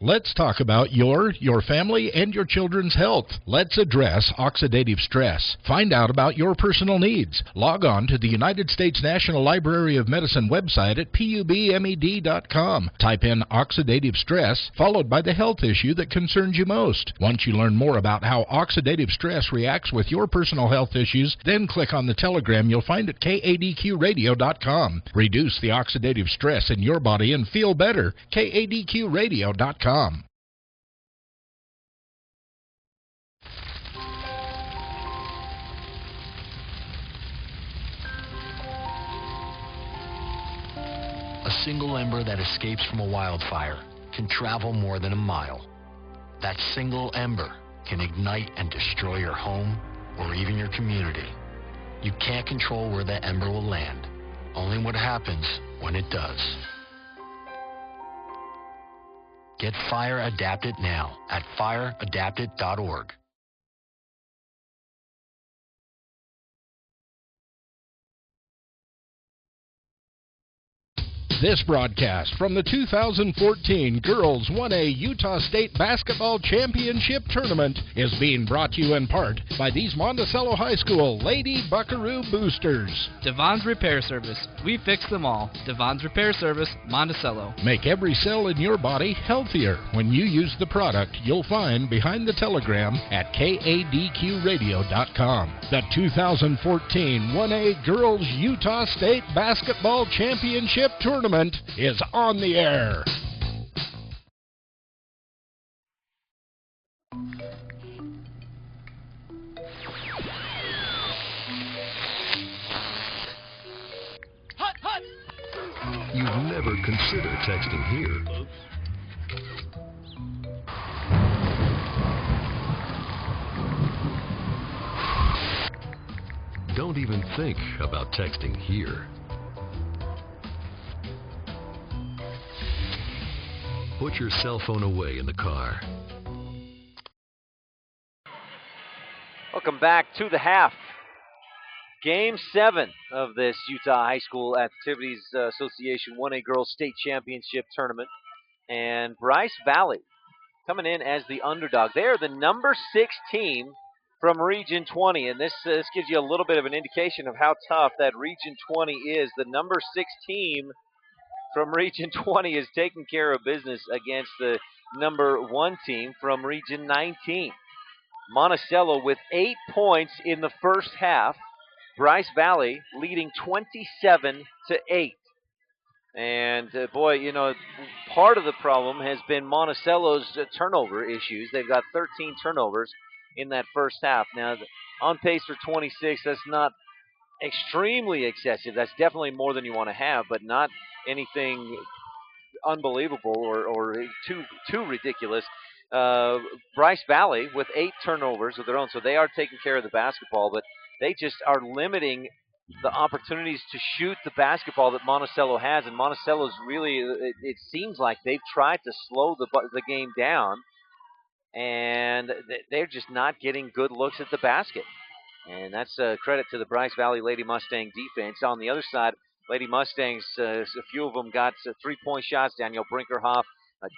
Let's talk about your family, and your children's health. Let's address oxidative stress. Find out about your personal needs. Log on to the United States National Library of Medicine website at pubmed.com. Type in oxidative stress, followed by the health issue that concerns you most. Once you learn more about how oxidative stress reacts with your personal health issues, then click on the telegram you'll find at kadqradio.com. Reduce the oxidative stress in your body and feel better. kadqradio.com. A single ember that escapes from a wildfire can travel more than a mile. That single ember can ignite and destroy your home or even your community. You can't control where that ember will land, only what happens when it does. Get Fire Adapted now at fireadapted.org. This broadcast from the 2014 Girls 1A Utah State Basketball Championship Tournament is being brought to you in part by these Monticello High School Lady Buckaroo Boosters. Devon's Repair Service. We fix them all. Devon's Repair Service, Monticello. Make every cell in your body healthier when you use the product you'll find behind the telegram at kadqradio.com. The 2014 1A Girls Utah State Basketball Championship Tournament is on the air. Hut, hut. You'd never consider texting here. Don't even think about texting here. Put your cell phone away in the car. Welcome back to the half. Game 7 of this Utah High School Activities Association 1A Girls State Championship Tournament. And Bryce Valley coming in as the underdog. They are the number 6 team from Region 20. And this gives you a little bit of an indication of how tough that Region 20 is. The number 6 team from Region 20 is taking care of business against the number 1 team from Region 19. Monticello with 8 points in the first half. Bryce Valley leading 27-8. And boy, you know, part of the problem has been Monticello's turnover issues. They've got 13 turnovers in that first half. Now, on pace for 26, that's not extremely excessive. That's definitely more than you want to have, but not anything unbelievable or too ridiculous. Bryce Valley with 8 turnovers of their own, so they are taking care of the basketball, but they just are limiting the opportunities to shoot the basketball that Monticello has, and Monticello's really, it seems like they've tried to slow the game down, and they're just not getting good looks at the basket. And that's a credit to the Bryce Valley Lady Mustang defense. On the other side, Lady Mustangs, a few of them got 3-point shots. Danielle Brinkerhoff,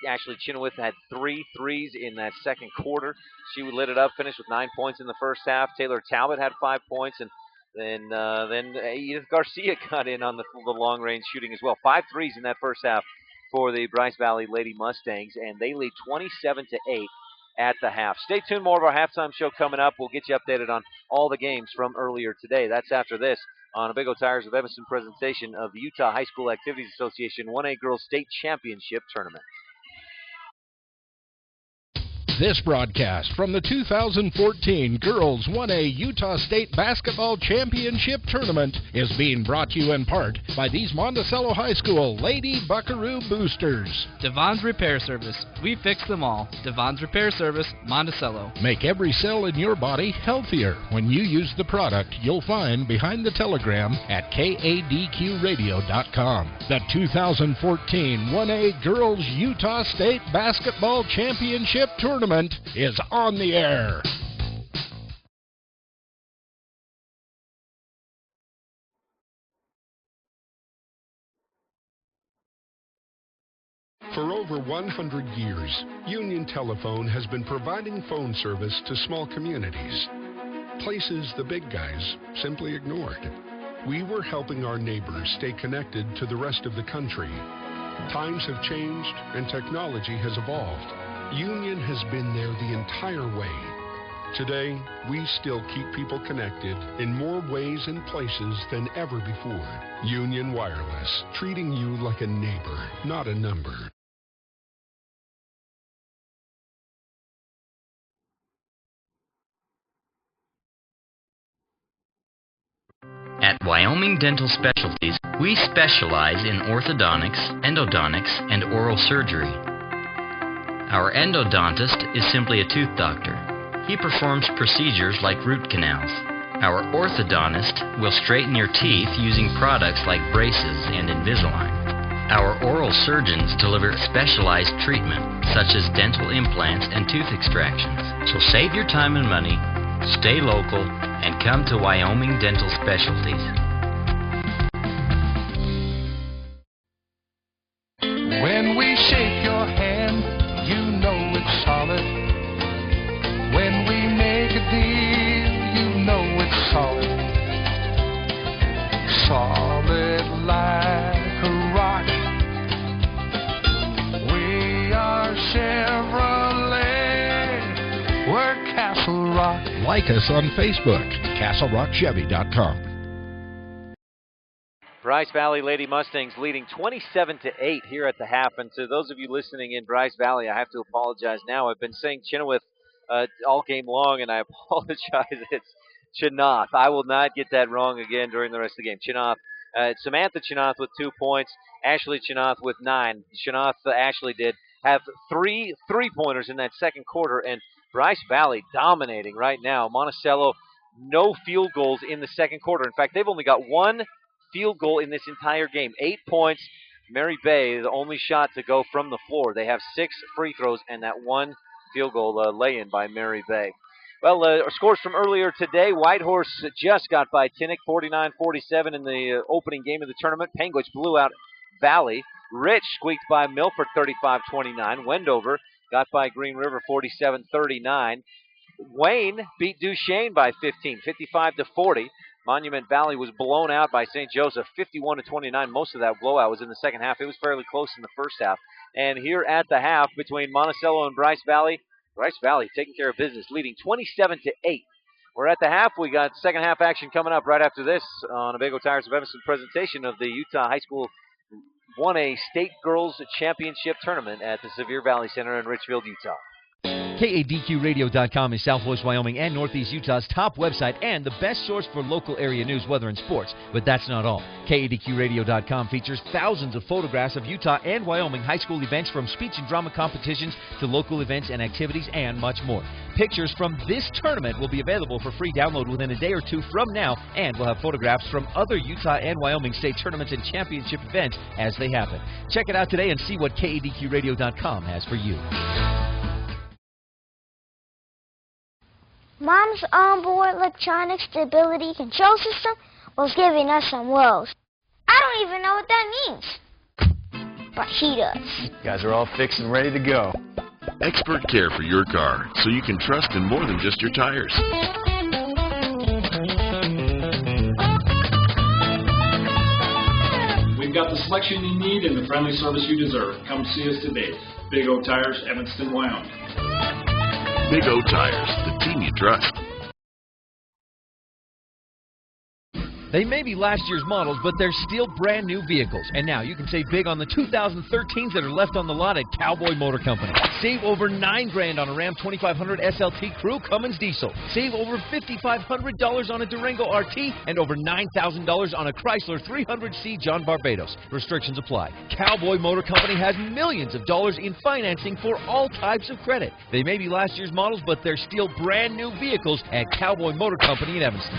Ashley Chenoweth had 3 threes in that second quarter. She lit it up, finished with 9 points in the first half. Taylor Talbot had 5 points, and then Edith Garcia got in on the long-range shooting as well. 5 threes in that first half for the Bryce Valley Lady Mustangs, and they lead 27-8 at the half. Stay tuned. More of our halftime show coming up. We'll get you updated on all the games from earlier today. That's after this on a Big O Tires of Evanston presentation of the Utah High School Activities Association 1A Girls State Championship Tournament. This broadcast from the 2014 Girls 1A Utah State Basketball Championship Tournament is being brought to you in part by these Monticello High School Lady Buckaroo Boosters. Devon's Repair Service. We fix them all. Devon's Repair Service, Monticello. Make every cell in your body healthier when you use the product you'll find behind the telegram at kadqradio.com. The 2014 1A Girls Utah State Basketball Championship Tournament is on the air. For over 100 years, Union Telephone has been providing phone service to small communities, places the big guys simply ignored. We were helping our neighbors stay connected to the rest of the country. Times have changed and technology has evolved. Union has been there the entire way. Today, we still keep people connected in more ways and places than ever before. Union Wireless, treating you like a neighbor, not a number. At Wyoming Dental Specialties, we specialize in orthodontics, endodontics, and oral surgery. Our endodontist is simply a tooth doctor. He performs procedures like root canals. Our orthodontist will straighten your teeth using products like braces and Invisalign. Our oral surgeons deliver specialized treatment, such as dental implants and tooth extractions. So save your time and money, stay local, and come to Wyoming Dental Specialties. solid like a rock. We are Chevrolet, we're Castle Rock. Like us on Facebook, CastleRockChevy.com. Bryce Valley Lady Mustangs leading 27-8 here at the half. And to those of you listening in Bryce Valley, I have to apologize now. I've been saying Chenoweth all game long, and I apologize. It's Chenoweth. I will not get that wrong again during the rest of the game. Chenoweth. Samantha Chenoweth with 2 points. Ashley Chenoweth with 9. Chenoweth, Ashley did have 3 3-pointers in that second quarter, and Bryce Valley dominating right now. Monticello, no field goals in the second quarter. In fact, they've only got 1 field goal in this entire game. 8 points. Mary Bay, the only shot to go from the floor. They have 6 free throws and that 1 field goal lay-in by Mary Bay. Well, scores from earlier today. Whitehorse just got by Tinnick, 49-47 in the opening game of the tournament. Penguins blew out Valley. Rich squeaked by Milford, 35-29. Wendover got by Green River, 47-39. Wayne beat Duchesne by 15, 55-40. Monument Valley was blown out by St. Joseph, 51-29. Most of that blowout was in the second half. It was fairly close in the first half. And here at the half, between Monticello and Bryce Valley taking care of business, leading 27-8. We're at the half. We got second half action coming up right after this on a Big O Tires of Evanston presentation of the Utah High School 1A State Girls Championship Tournament at the Sevier Valley Center in Richfield, Utah. KADQRadio.com is Southwest Wyoming and Northeast Utah's top website and the best source for local area news, weather, and sports. But that's not all. KADQRadio.com features thousands of photographs of Utah and Wyoming high school events, from speech and drama competitions to local events and activities and much more. Pictures from this tournament will be available for free download within a day or two from now, and we'll have photographs from other Utah and Wyoming state tournaments and championship events as they happen. Check it out today and see what KADQRadio.com has for you. Mom's onboard electronic stability control system was giving us some woes. I don't even know what that means. But he does. You guys are all fixed and ready to go. Expert care for your car, so you can trust in more than just your tires. We've got the selection you need and the friendly service you deserve. Come see us today. Big O Tires, Evanston, Wyoming. Big O Tires, the team you trust. They may be last year's models, but they're still brand new vehicles. And now you can save big on the 2013s that are left on the lot at Cowboy Motor Company. Save over $9,000 on a Ram 2500 SLT Crew Cummins diesel. Save over $5,500 on a Durango RT and over $9,000 on a Chrysler 300C John Barbados. Restrictions apply. Cowboy Motor Company has millions of dollars in financing for all types of credit. They may be last year's models, but they're still brand new vehicles at Cowboy Motor Company in Evanston.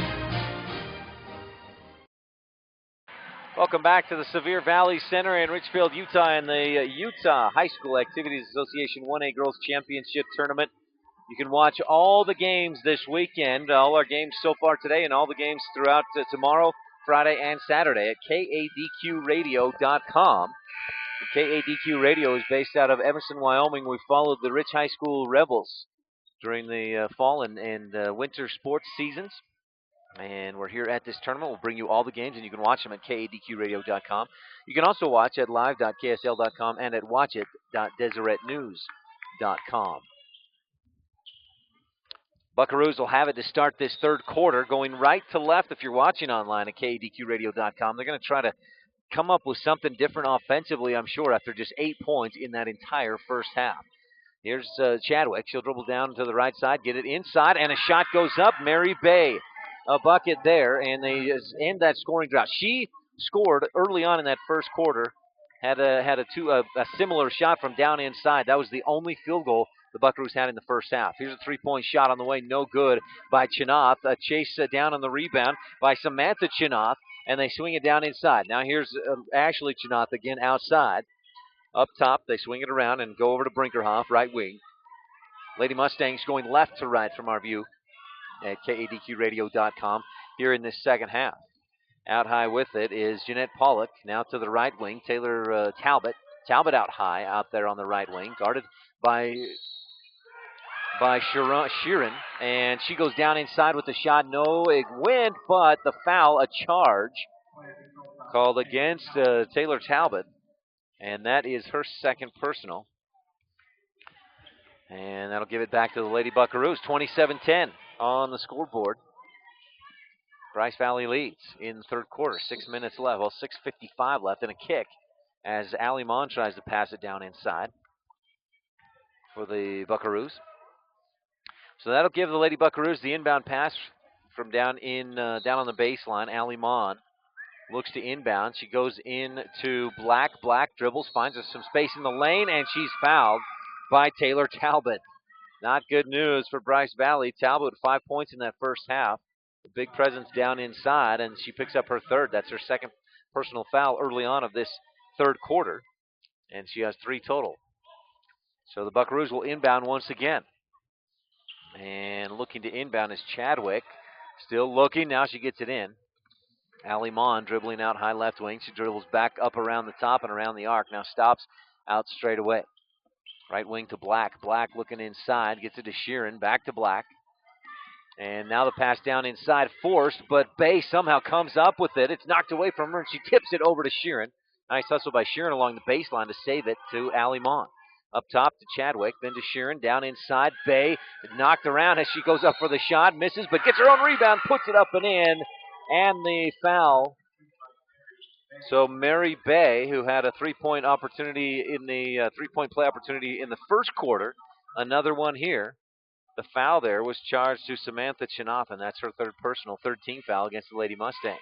Welcome back to the Sevier Valley Center in Richfield, Utah, and the Utah High School Activities Association 1A Girls Championship Tournament. You can watch all the games this weekend, all our games so far today, and all the games throughout tomorrow, Friday, and Saturday at KADQRadio.com. KADQ Radio is based out of Evanston, Wyoming. We followed the Rich High School Rebels during the fall and winter sports seasons. And we're here at this tournament. We'll bring you all the games, and you can watch them at KADQRadio.com. You can also watch at live.ksl.com and at watchit.deseretnews.com. Buckaroos will have it to start this third quarter, going right to left if you're watching online at KADQRadio.com. They're going to try to come up with something different offensively, I'm sure, after just 8 points in that entire first half. Here's Chadwick. She'll dribble down to the right side, get it inside, and a shot goes up. Mary Bay. A bucket there, and they end that scoring drought. She scored early on in that first quarter, had a similar shot from down inside. That was the only field goal the Buckaroos had in the first half. Here's a three-point shot on the way, no good by Chenoweth. A chase down on the rebound by Samantha Chenoweth, and they swing it down inside. Now here's Ashley Chenoweth again outside. Up top, they swing it around and go over to Brinkerhoff, right wing. Lady Mustangs going left to right from our view at KADQRadio.com here in this second half. Out high with it is Jeanette Pollock. Now to the right wing, Taylor Talbot. Talbot out high out there on the right wing, guarded by Sheeran. And she goes down inside with the shot. No, it went, but the foul, a charge called against Taylor Talbot, and that is her second personal. And that'll give it back to the Lady Buckaroos. 27-10 on the scoreboard. Bryce Valley leads in the third quarter. 6 minutes left. Well, 6:55 left and a kick as Allie Mon tries to pass it down inside for the Buckaroos. So that'll give the Lady Buckaroos the inbound pass from down on the baseline. Allie Mon looks to inbound. She goes in to Black. Black dribbles, finds some space in the lane, and she's fouled by Taylor Talbot. Not good news for Bryce Valley. Talbot with 5 points in that first half. A big presence down inside, and she picks up her third. That's her second personal foul early on of this third quarter, and she has 3 total. So the Buckaroos will inbound once again. And looking to inbound is Chadwick. Still looking. Now she gets it in. Allie Mon dribbling out high left wing. She dribbles back up around the top and around the arc. Now stops out straight away. Right wing to Black. Black looking inside. Gets it to Sheeran. Back to Black. And now the pass down inside forced, but Bay somehow comes up with it. It's knocked away from her, and she tips it over to Sheeran. Nice hustle by Sheeran along the baseline to save it to Allie Mon. Up top to Chadwick, then to Sheeran, down inside. Bay knocked around as she goes up for the shot, misses, but gets her own rebound, puts it up and in, and the foul. So Mary Bay, who had a three-point opportunity in the three-point play opportunity in the first quarter, another one here. The foul there was charged to Samantha Chinoff, and that's her third personal, third team foul against the Lady Mustangs.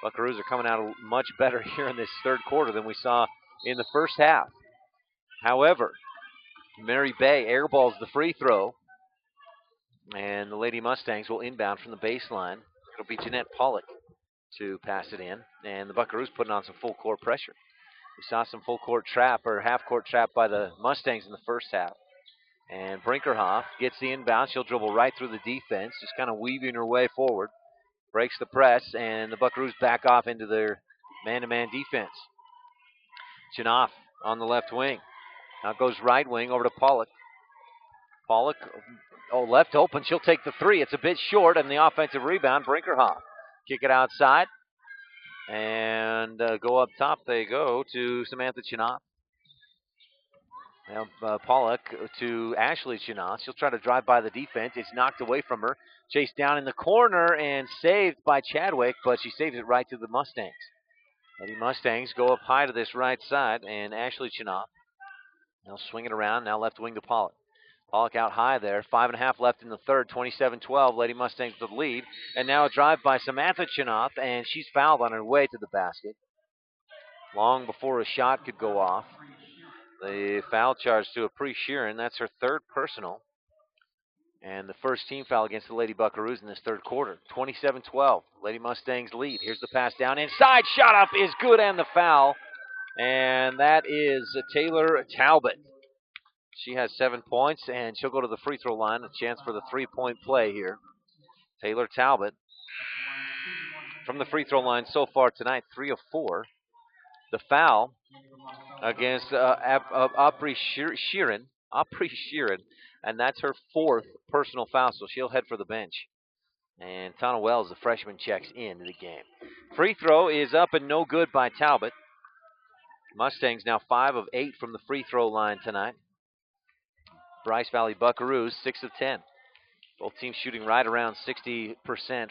Buckaroos are coming out much better here in this third quarter than we saw in the first half. However, Mary Bay airballs the free throw, and the Lady Mustangs will inbound from the baseline. It'll be Jeanette Pollock to pass it in, and the Buckaroos putting on some full court pressure. We saw some full court trap or half court trap by the Mustangs in the first half. And Brinkerhoff gets the inbound. She'll dribble right through the defense, just kind of weaving her way forward. Breaks the press, and the Buckaroos back off into their man-to-man defense. Chinoff on the left wing. Now goes right wing over to Pollock. Pollock, left open. She'll take the three. It's a bit short, and the offensive rebound, Brinkerhoff. Kick it outside, and go up top. They go to Samantha Chinoff. Now Pollock to Ashley Chinoff. She'll try to drive by the defense. It's knocked away from her. Chased down in the corner and saved by Chadwick, but she saves it right to the Mustangs. Lady Mustangs go up high to this right side, and Ashley Chinoff. They'll swing it around. Now left wing to Pollock. Pollock out high there. 5.5 left in the third. 27-12. Lady Mustangs with the lead. And now a drive by Samantha Chinoff, and she's fouled on her way to the basket. Long before a shot could go off. The foul charge to Apri Sheeran. That's her third personal. And the first team foul against the Lady Buckaroos in this third quarter. 27-12. Lady Mustangs lead. Here's the pass down inside. Shot up is good, and the foul. And that is Taylor Talbot. She has 7 points, and she'll go to the free throw line. A chance for the three-point play here. Taylor Talbot from the free throw line so far tonight, 3 of 4. The foul against Apri Sheeran, and that's her fourth personal foul, so she'll head for the bench. And Tana Wells, the freshman, checks into the game. Free throw is up and no good by Talbot. Mustangs now 5 of 8 from the free throw line tonight. Bryce Valley Buckaroos, 6 of 10. Both teams shooting right around 60%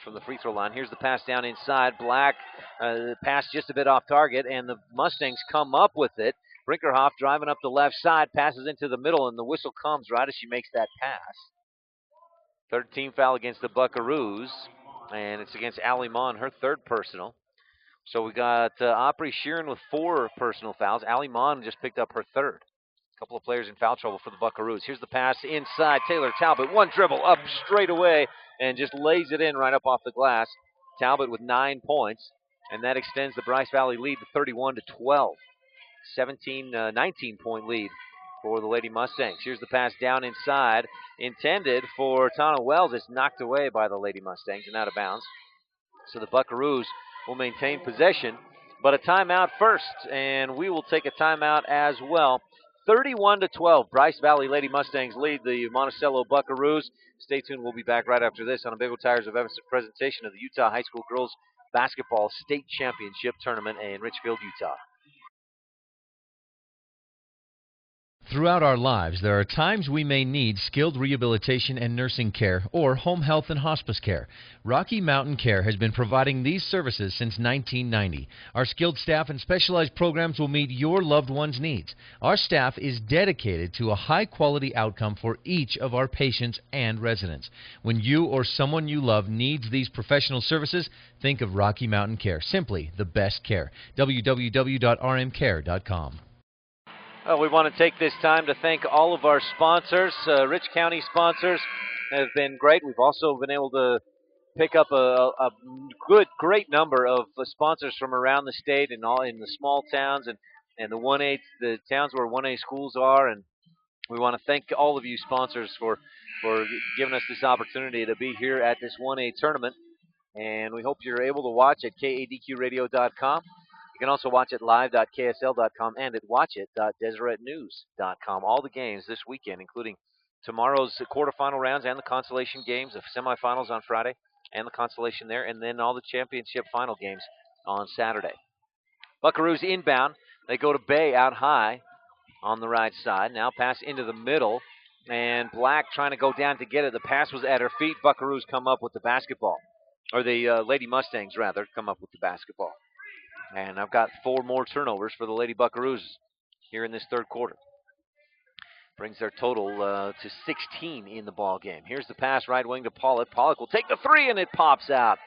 from the free throw line. Here's the pass down inside. Black, pass just a bit off target, and the Mustangs come up with it. Brinkerhoff driving up the left side, passes into the middle, and the whistle comes right as she makes that pass. Third team foul against the Buckaroos, and it's against Allie Mon, her third personal. So we got Apri Sheeran with 4 personal fouls. Allie Mon just picked up her third. A couple of players in foul trouble for the Buckaroos. Here's the pass inside. Taylor Talbot, one dribble up straight away and just lays it in right up off the glass. Talbot with 9 points, and that extends the Bryce Valley lead to 31-12. 19-point lead for the Lady Mustangs. Here's the pass down inside, intended for Tana Wells. It's knocked away by the Lady Mustangs and out of bounds. So the Buckaroos will maintain possession, but a timeout first, and we will take a timeout as well. 31-12, Bryce Valley Lady Mustangs lead the Monticello Buckaroos. Stay tuned. We'll be back right after this on a Big O Tires of Evanston presentation of the Utah High School Girls basketball state championship tournament in Richfield, Utah. Throughout our lives, there are times we may need skilled rehabilitation and nursing care or home health and hospice care. Rocky Mountain Care has been providing these services since 1990. Our skilled staff and specialized programs will meet your loved one's needs. Our staff is dedicated to a high-quality outcome for each of our patients and residents. When you or someone you love needs these professional services, think of Rocky Mountain Care. Simply the best care. www.rmcare.com. We want to take this time to thank all of our sponsors. Rich County sponsors have been great. We've also been able to pick up a great number of sponsors from around the state and all in the small towns and the towns where 1A schools are. And we want to thank all of you sponsors for giving us this opportunity to be here at this 1A tournament. And we hope you're able to watch at kadqradio.com. You can also watch it live.ksl.com and at watchit.deseretnews.com. All the games this weekend, including tomorrow's quarterfinal rounds and the consolation games, the semifinals on Friday and the consolation there, and then all the championship final games on Saturday. Buckaroos inbound. They go to Bay out high on the right side. Now pass into the middle, and Black trying to go down to get it. The pass was at her feet. Buckaroos come up with the basketball, or the Lady Mustangs, rather, come up with the basketball. And I've got 4 more turnovers for the Lady Buckaroos here in this third quarter. Brings their total to 16 in the ball game. Here's the pass right wing to Pollock. Pollock will take the 3, and it pops out.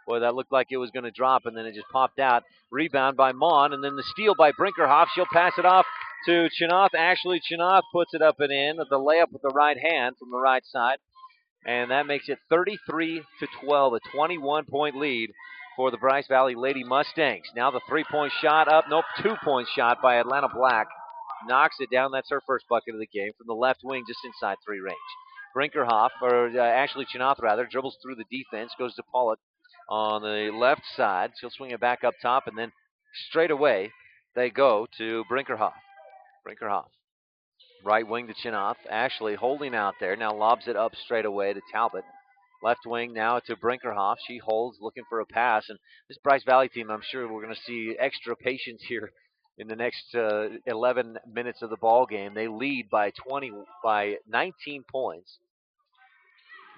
Boy, that looked like it was going to drop, and then it just popped out. Rebound by Mon, and then the steal by Brinkerhoff. She'll pass it off to Chinoth. Ashley Chinoth puts it up and in. The layup with the right hand from the right side. And that makes it 33-12, a 21-point lead for the Bryce Valley Lady Mustangs. Now the 3-point shot up. Nope, 2-point shot by Atlanta Black. Knocks it down. That's her first bucket of the game from the left wing, just inside 3 range. Brinkerhoff, or Ashley Chinoth rather, dribbles through the defense, goes to Pollock on the left side. She'll swing it back up top, and then straight away they go to Brinkerhoff. Right wing to Chinoth. Ashley holding out there. Now lobs it up straight away to Talbot. Left wing now to Brinkerhoff. She holds, looking for a pass. And this Bryce Valley team, I'm sure we're going to see extra patience here in the next 11 minutes of the ball game. They lead by 19 points.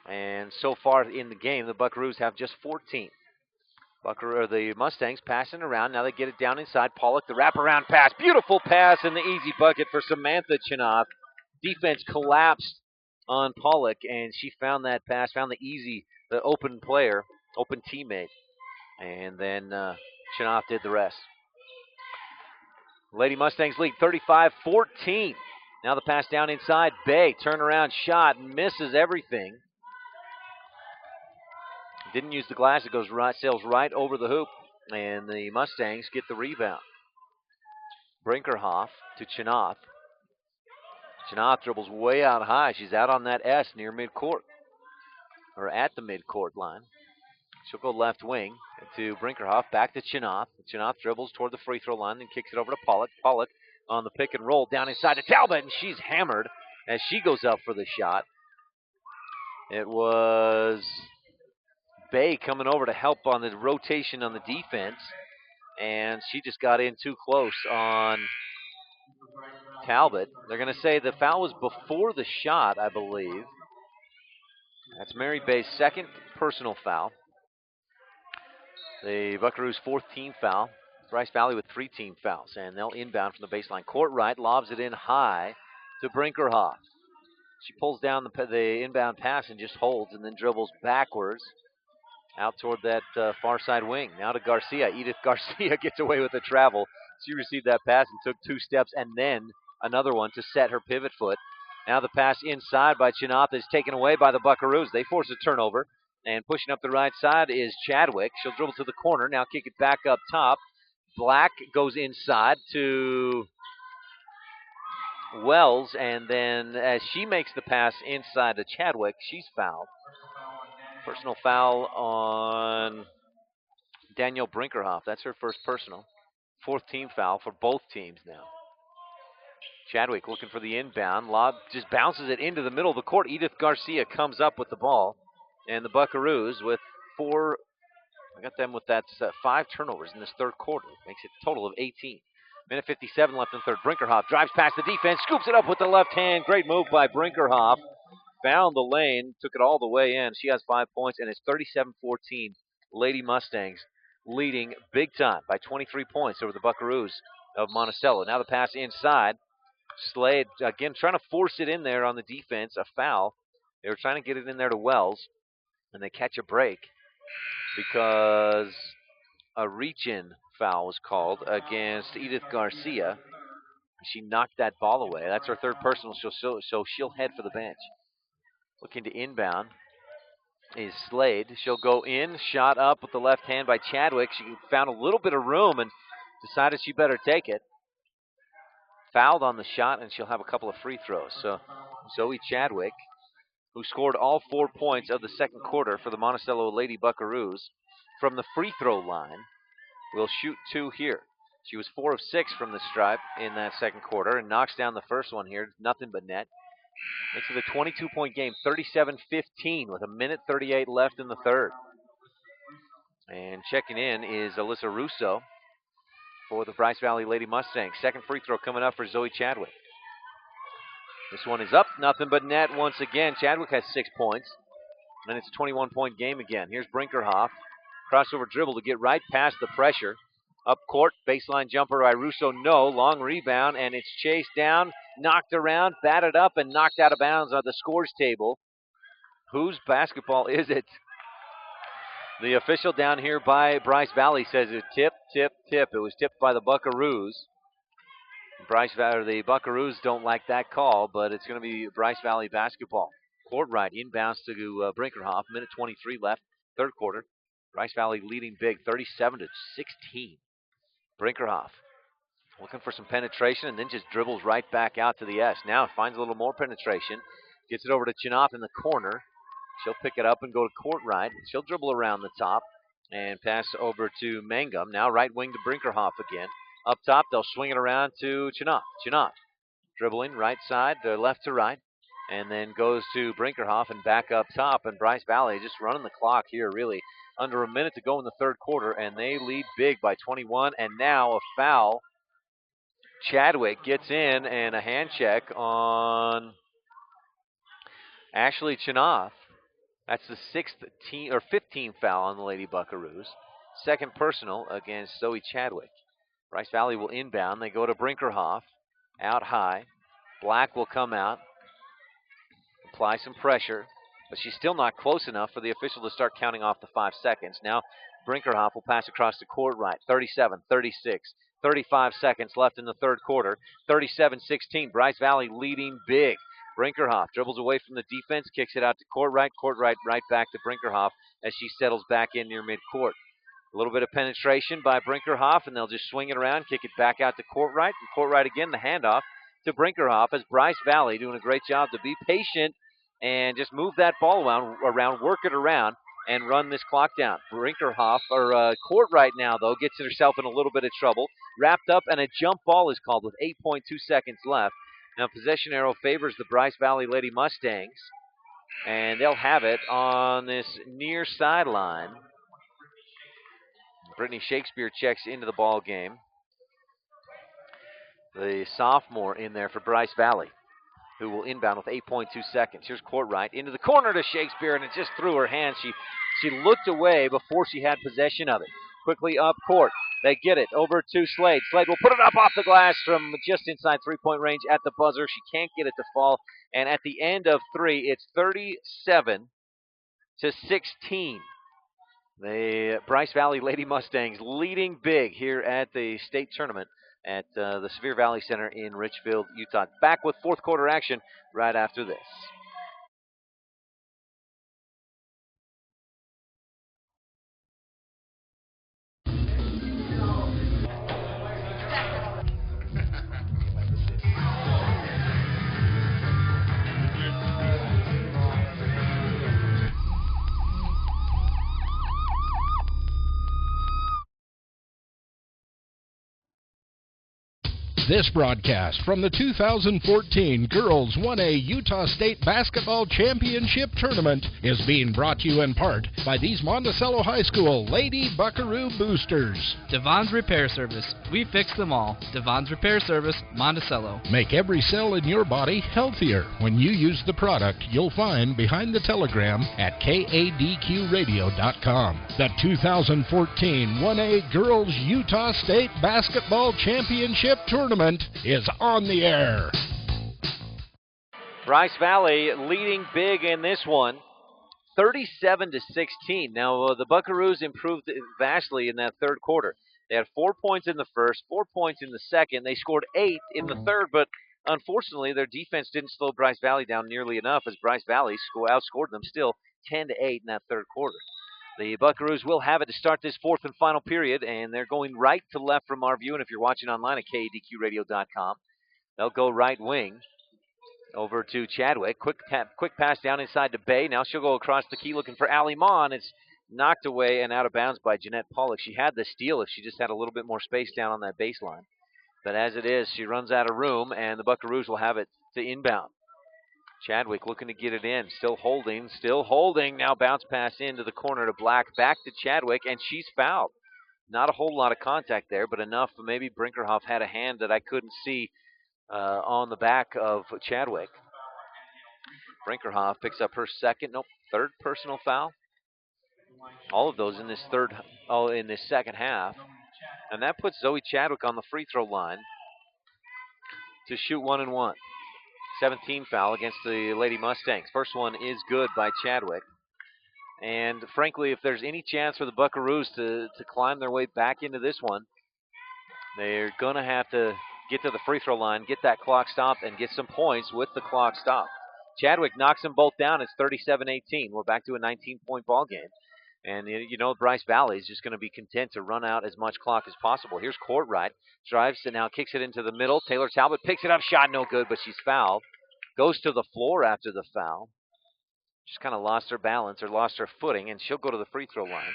And so far in the game, the Buckaroos have just 14. The Mustangs passing around. Now they get it down inside. Pollock, the wraparound pass. Beautiful pass and the easy bucket for Samantha Chinoth. Defense collapsed on Pollock, and she found that pass, found the open player, open teammate. And then Chinoth did the rest. Lady Mustangs lead 35-14. Now the pass down inside. Bay, turnaround shot, misses everything. Didn't use the glass. It goes right, sails right over the hoop, and the Mustangs get the rebound. Brinkerhoff to Chinoth. Chinoth dribbles way out high. She's out on that S near midcourt, or at the midcourt line. She'll go left wing to Brinkerhoff, back to Chinoth. Chinoth dribbles toward the free throw line, then kicks it over to Pollock. Pollock on the pick and roll down inside to Talbot, and she's hammered as she goes up for the shot. It was Bay coming over to help on the rotation on the defense, and she just got in too close on Talbot. They're going to say the foul was before the shot, I believe. That's Mary Bay's second personal foul. The Buckaroos' 4th team foul. Bryce Valley with 3 team fouls, and they'll inbound from the baseline. Court right, lobs it in high to Brinkerhoff. She pulls down the inbound pass and just holds, and then dribbles backwards out toward that far side wing. Now to Garcia. Edith Garcia gets away with the travel. She received that pass and took 2 steps and then another one to set her pivot foot. Now the pass inside by Chinoth is taken away by the Buckaroos. They force a turnover, and pushing up the right side is Chadwick. She'll dribble to the corner, now kick it back up top. Black goes inside to Wells, and then as she makes the pass inside to Chadwick, she's fouled. Personal foul on Danielle Brinkerhoff. That's her first personal. 4th team foul for both teams now. Chadwick looking for the inbound. Lob just bounces it into the middle of the court. Edith Garcia comes up with the ball. And the Buckaroos with 4 I got them with that 5 turnovers in this third quarter. Makes it a total of 18. Minute 57 left in the third. Brinkerhoff drives past the defense, scoops it up with the left hand. Great move by Brinkerhoff. Found the lane, took it all the way in. She has 5 points, and it's 37-14. Lady Mustangs leading big time by 23 points over the Buckaroos of Monticello. Now the pass inside. Slade, again, trying to force it in there on the defense. A foul. They were trying to get it in there to Wells, and they catch a break because a reach-in foul was called against Edith Garcia. She knocked that ball away. That's her third personal, so she'll head for the bench. Looking to inbound is Slade. She'll go in, shot up with the left hand by Chadwick. She found a little bit of room and decided she better take it. Fouled on the shot, and she'll have a couple of free throws. So Zoe Chadwick, who scored all 4 points of the second quarter for the Monticello Lady Buckaroos from the free throw line, will shoot 2 here. She was 4 of 6 from the stripe in that second quarter and knocks down the first one here. Nothing but net. Makes it a 22-point game, 37-15 with a minute 38 left in the third. And checking in is Alyssa Russo for the Bryce Valley Lady Mustangs. Second free throw coming up for Zoe Chadwick. This one is up, nothing but net once again. Chadwick has 6 points, and it's a 21-point game again. Here's Brinkerhoff. Crossover dribble to get right past the pressure. Up court, baseline jumper by Russo, no. Long rebound, and it's chased down, knocked around, batted up, and knocked out of bounds on the scores table. Whose basketball is it? The official down here by Bryce Valley says it's tip. It was tipped by the Buckaroos. The Buckaroos don't like that call, but it's going to be Bryce Valley basketball. Court right, inbounds to Brinkerhoff. Minute 23 left, third quarter. Bryce Valley leading big, 37-16. Brinkerhoff looking for some penetration and then just dribbles right back out to the S. Now finds a little more penetration. Gets it over to Chinoff in the corner. She'll pick it up and go to court right. She'll dribble around the top and pass over to Mangum. Now right wing to Brinkerhoff again. Up top, they'll swing it around to Chinoff. Chinoff dribbling right side, left to right, and then goes to Brinkerhoff and back up top. And Bryce Valley just running the clock here, really. Under a minute to go in the third quarter, and they lead big by 21. And now a foul. Chadwick gets in, and a hand check on Ashley Chinoff. That's the 15th foul on the Lady Buckaroos. Second personal against Zoe Chadwick. Bryce Valley will inbound. They go to Brinkerhoff. Out high. Black will come out. Apply some pressure. But she's still not close enough for the official to start counting off the 5 seconds. Now Brinkerhoff will pass across the court right. 37, 36, 35 seconds left in the third quarter. 37-16. Bryce Valley leading big. Brinkerhoff dribbles away from the defense, kicks it out to court right, right back to Brinkerhoff as she settles back in near midcourt. A little bit of penetration by Brinkerhoff, and they'll just swing it around, kick it back out to court right, and court right again, the handoff to Brinkerhoff as Bryce Valley doing a great job to be patient and just move that ball around, work it around, and run this clock down. Brinkerhoff, court right now, though, gets herself in a little bit of trouble. Wrapped up, and a jump ball is called with 8.2 seconds left. Now, possession arrow favors the Bryce Valley Lady Mustangs, and they'll have it on this near sideline. Brittany Shakespeare checks into the ball game. The sophomore in there for Bryce Valley, who will inbound with 8.2 seconds. Here's court right into the corner to Shakespeare, and it just threw her hands. She looked away before she had possession of it. Quickly up court. They get it over to Slade. Slade will put it up off the glass from just inside three-point range at the buzzer. She can't get it to fall. And at the end of 3, it's 37-16. The Bryce Valley Lady Mustangs leading big here at the state tournament at the Sevier Valley Center in Richfield, Utah. Back with fourth quarter action right after this. This broadcast from the 2014 Girls 1A Utah State Basketball Championship Tournament is being brought to you in part by these Monticello High School Lady Buckaroo Boosters. Devon's Repair Service. We fix them all. Devon's Repair Service, Monticello. Make every cell in your body healthier when you use the product you'll find behind the telegram at kadqradio.com. The 2014 1A Girls Utah State Basketball Championship Tournament is on the air. Bryce Valley leading big in this one, 37-16. Now, the Buckaroos improved vastly in that third quarter. They had 4 points in the first, 4 points in the second. They scored 8 in the third, but unfortunately, their defense didn't slow Bryce Valley down nearly enough as Bryce Valley outscored them still 10-8 in that third quarter. The Buckaroos will have it to start this fourth and final period, and they're going right to left from our view. And if you're watching online at kadqradio.com, they'll go right wing over to Chadwick. Quick pass down inside to Bay. Now she'll go across the key looking for Allie Ma, and it's knocked away and out of bounds by Jeanette Pollock. She had the steal if she just had a little bit more space down on that baseline. But as it is, she runs out of room, and the Buckaroos will have it to inbound. Chadwick looking to get it in. Still holding. Now bounce pass into the corner to Black. Back to Chadwick, and she's fouled. Not a whole lot of contact there, but enough. Maybe Brinkerhoff had a hand that I couldn't see on the back of Chadwick. Brinkerhoff picks up her third personal foul. All of those in this second half. And that puts Zoe Chadwick on the free throw line to shoot 1-1. 17 foul against the Lady Mustangs. First one is good by Chadwick. And frankly, if there's any chance for the Buckaroos to climb their way back into this one, they're going to have to get to the free throw line, get that clock stopped, and get some points with the clock stopped. Chadwick knocks them both down. It's 37-18. We're back to a 19-point ball game. And, Bryce Valley is just going to be content to run out as much clock as possible. Here's Courtright. Drives and now kicks it into the middle. Taylor Talbot picks it up. Shot no good, but she's fouled. Goes to the floor after the foul. Just kind of lost her balance or lost her footing, and she'll go to the free throw line.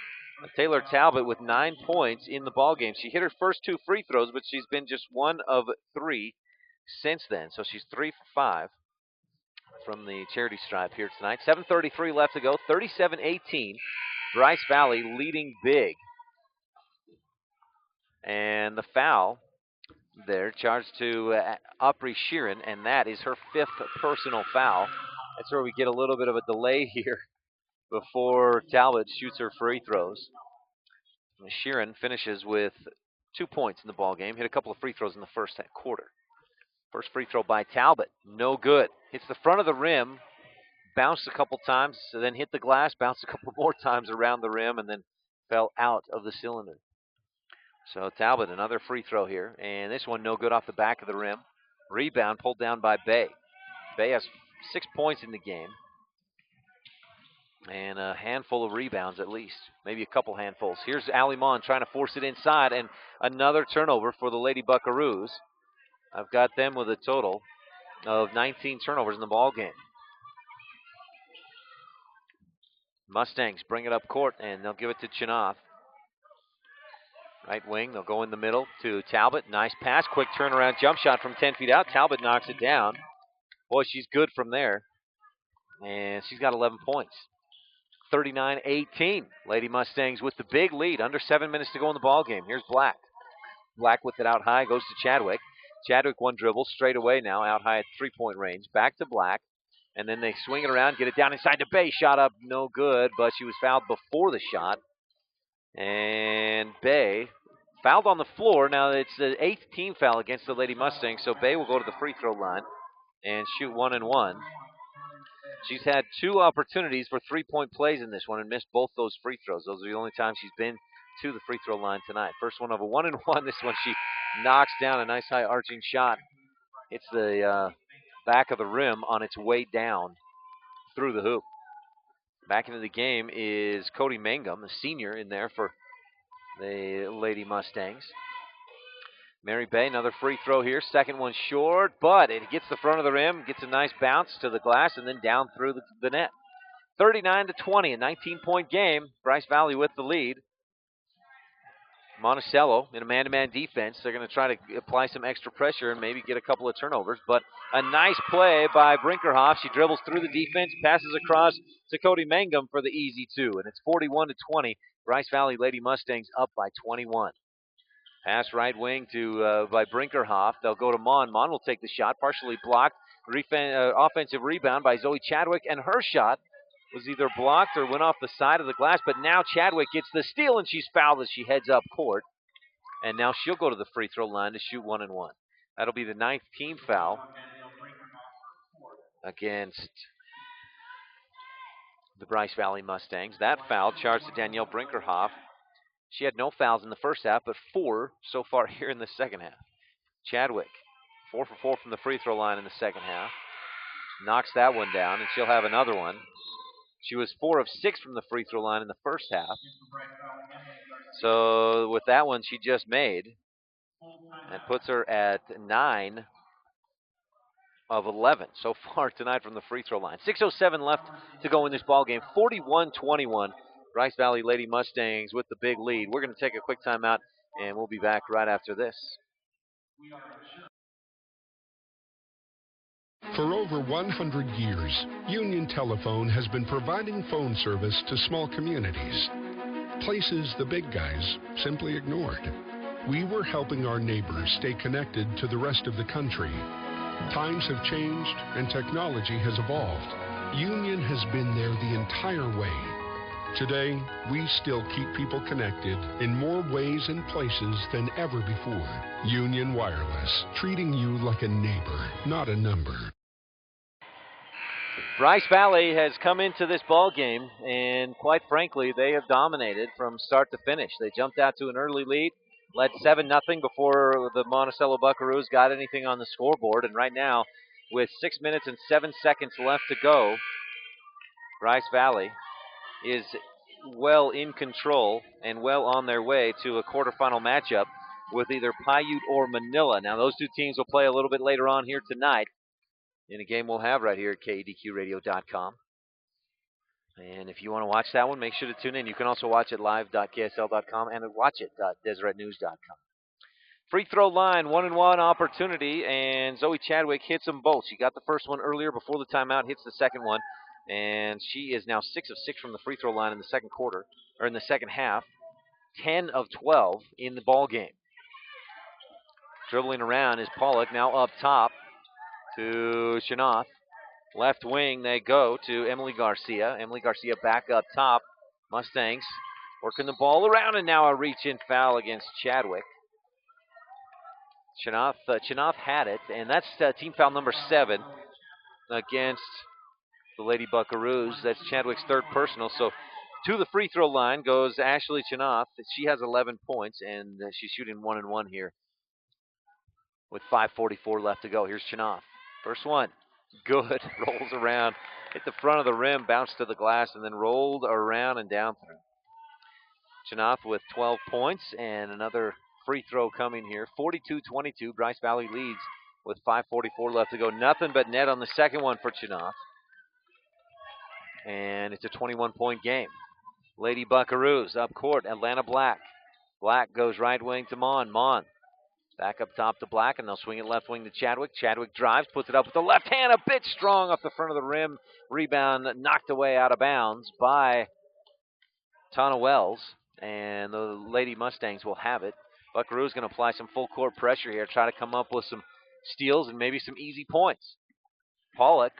Taylor Talbot with 9 points in the ball game. She hit her first 2 free throws, but she's been just 1 of 3 since then. So she's 3 for 5 from the charity stripe here tonight. 7:33 left to go. 37-18. Bryce Valley leading big. And the foul there charged to Opry Sheeran, and that is her 5th personal foul. That's where we get a little bit of a delay here before Talbot shoots her free throws. Sheeran finishes with 2 points in the ball game. Hit a couple of free throws in the first quarter. First free throw by Talbot, no good. Hits the front of the rim, bounced a couple times, so then hit the glass, bounced a couple more times around the rim, and then fell out of the cylinder. So Talbot, another free throw here, and this one no good off the back of the rim. Rebound pulled down by Bay. Bay has 6 points in the game, and a handful of rebounds at least, maybe a couple handfuls. Here's Allie Mon trying to force it inside, and another turnover for the Lady Buckaroos. I've got them with a total of 19 turnovers in the ball game. Mustangs bring it up court, and they'll give it to Chinoth. Right wing, they'll go in the middle to Talbot. Nice pass, quick turnaround jump shot from 10 feet out. Talbot knocks it down. Boy, she's good from there. And she's got 11 points. 39-18. Lady Mustangs with the big lead. Under 7 minutes to go in the ball game. Here's Black. Black with it out high, goes to Chadwick. Chadwick one dribble, straight away now, out high at 3-point range. Back to Black. And then they swing it around, get it down inside to Bay. Shot up, no good, but she was fouled before the shot. And Bay fouled on the floor. Now it's the 8th team foul against the Lady Mustangs, so Bay will go to the free throw line and shoot 1-1. She's had 2 opportunities for 3-point plays in this one and missed both those free throws. Those are the only times she's been to the free throw line tonight. First one of a 1-1. This one she knocks down a nice high arching shot. Hits the back of the rim on its way down through the hoop. Back into the game is Cody Mangum, the senior, in there for the Lady Mustangs. Mary Bay, another free throw here. Second one short, but it gets the front of the rim, gets a nice bounce to the glass, and then down through the net. 39-20, a 19-point game. Bryce Valley with the lead. Monticello in a man-to-man defense. They're going to try to apply some extra pressure and maybe get a couple of turnovers. But a nice play by Brinkerhoff. She dribbles through the defense, passes across to Cody Mangum for the easy 2. And it's 41-20. Bryce Valley Lady Mustangs up by 21. Pass right wing to by Brinkerhoff. They'll go to Mon. Mon will take the shot, partially blocked. Offensive rebound by Zoe Chadwick, and her shot was either blocked or went off the side of the glass, but now Chadwick gets the steal, and she's fouled as she heads up court. And now she'll go to the free throw line to shoot 1 and 1. That'll be the 9th team foul against the Bryce Valley Mustangs. That foul charged to Danielle Brinkerhoff. She had no fouls in the first half, but 4 so far here in the second half. Chadwick, 4 for 4 from the free throw line in the second half. Knocks that one down, and she'll have another one. She was 4 of 6 from the free throw line in the first half. So with that one she just made, that puts her at 9 of 11 so far tonight from the free throw line. 6:07 left to go in this ball game. 41-21. Bryce Valley Lady Mustangs with the big lead. We're going to take a quick timeout, and we'll be back right after this. For over 100 years, Union Telephone has been providing phone service to small communities, places the big guys simply ignored. We were helping our neighbors stay connected to the rest of the country. Times have changed and technology has evolved. Union has been there the entire way. Today, we still keep people connected in more ways and places than ever before. Union Wireless, treating you like a neighbor, not a number. Bryce Valley has come into this ball game, and quite frankly, they have dominated from start to finish. They jumped out to an early lead, led 7-0 before the Monticello Buckaroos got anything on the scoreboard. And right now, with 6 minutes and 7 seconds left to go, Bryce Valley is well in control and well on their way to a quarterfinal matchup with either Paiute or Manila. Now, those two teams will play a little bit later on here tonight in a game we'll have right here at KDQRadio.com. And if you want to watch that one, make sure to tune in. You can also watch it live.ksl.com and at watchit.deseretnews.com. Free throw line, 1-and-1 opportunity, and Zoe Chadwick hits them both. She got the first one earlier before the timeout, hits the second one, and she is now 6 of 6 from the free throw line in the second quarter, or in the second half, 10 of 12 in the ball game. Dribbling around is Pollock, now up top to Shanoff. Left wing they go to Emily Garcia. Emily Garcia back up top. Mustangs working the ball around, and now a reach-in foul against Chadwick. Chanoff had it, and that's team foul number 7 against the Lady Buckaroos. That's Chadwick's third personal. So to the free throw line goes Ashley Chanoff. She has 11 points, and she's shooting 1-and-1 here with 5:44 left to go. Here's Chanoff. First one. Good. Rolls around. Hit the front of the rim, bounced to the glass, and then rolled around and down through. Chanoff with 12 points, and another free throw coming here. 42-22. Bryce Valley leads with 5:44 left to go. Nothing but net on the second one for Chanoff. And it's a 21-point game. Lady Buckaroos up court. Atlanta Black. Black goes right wing to Mon. Mon back up top to Black, and they'll swing it left wing to Chadwick. Chadwick drives, puts it up with the left hand, a bit strong off the front of the rim. Rebound knocked away out of bounds by Tana Wells, and the Lady Mustangs will have it. Buckaroo's going to apply some full court pressure here, try to come up with some steals and maybe some easy points. Pollock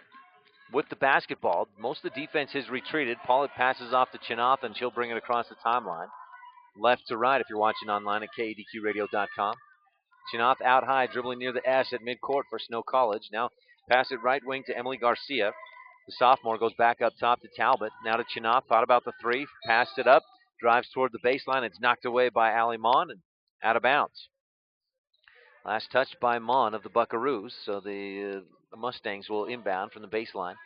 with the basketball. Most of the defense has retreated. Pollock passes off to Chanoff, and she'll bring it across the timeline. Left to right if you're watching online at KDQRadio.com. Chanoff out high, dribbling near the S at midcourt for Snow College. Now pass it right wing to Emily Garcia. The sophomore goes back up top to Talbot. Now to Chanoff, thought about the three, passed it up, drives toward the baseline. It's knocked away by Allie Mon and out of bounds. Last touch by Mon of the Buckaroos, so the Mustangs will inbound from the baseline.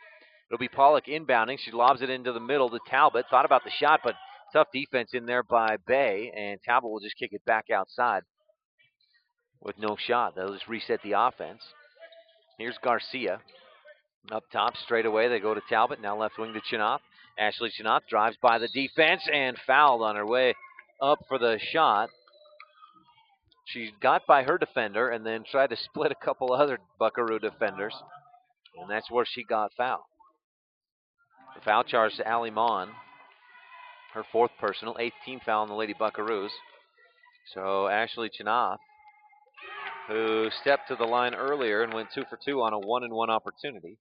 It'll be Pollock inbounding. She lobs it into the middle to Talbot. Thought about the shot, but tough defense in there by Bay, and Talbot will just kick it back outside with no shot. They'll just reset the offense. Here's Garcia. Up top, straight away, they go to Talbot. Now left wing to Chanoff. Ashley Chanoff drives by the defense and fouled on her way up for the shot. She got by her defender and then tried to split a couple other Buckaroo defenders, and that's where she got fouled. The foul charge to Allie Mon, her 4th personal, 8th team foul on the Lady Buckaroos. So Ashley Chinoff, who stepped to the line earlier and went 2 for 2 on a 1-and-1 opportunity,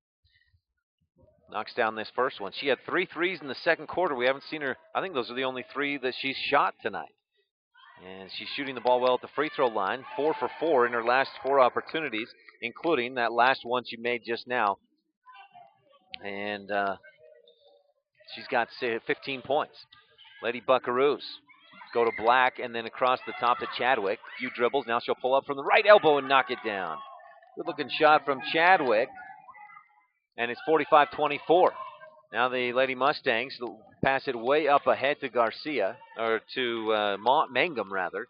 knocks down this first one. She had 3 threes in the second quarter. We haven't seen her. I think those are the only 3 that she's shot tonight. And she's shooting the ball well at the free throw line, 4 for 4 in her last 4 opportunities, including that last one she made just now. And she's got 15 points. Lady Buckaroos go to Black and then across the top to Chadwick. A few dribbles. Now she'll pull up from the right elbow and knock it down. Good-looking shot from Chadwick. And it's 45-24. Now the Lady Mustangs pass it way up ahead to Garcia, or to Mangum, rather,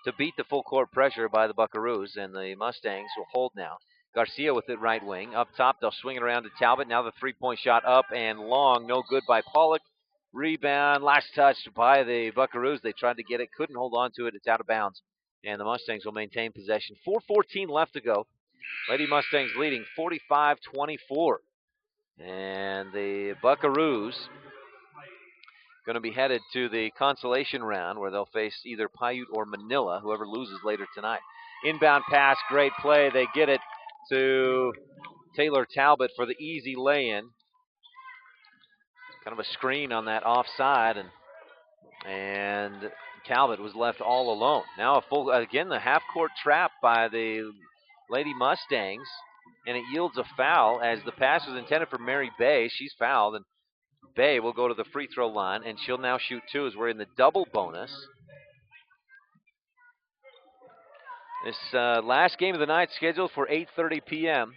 to beat the full court pressure by the Buckaroos, and the Mustangs will hold now. Garcia with it right wing. Up top, they'll swing it around to Talbot. Now the three-point shot up and long. No good by Pollock. Rebound, last touch by the Buckaroos. They tried to get it, couldn't hold on to it. It's out of bounds, and the Mustangs will maintain possession. 4:14 left to go. Lady Mustangs leading 45-24. And the Buckaroos going to be headed to the consolation round where they'll face either Paiute or Manila, whoever loses later tonight. Inbound pass, great play. They get it to Taylor Talbot for the easy lay-in. Kind of a screen on that offside, and Talbot was left all alone. Now again, the half-court trap by the Lady Mustangs. And it yields a foul as the pass was intended for Mary Bay. She's fouled, and Bay will go to the free throw line, and she'll now shoot 2 as we're in the double bonus. This last game of the night scheduled for 8:30 p.m.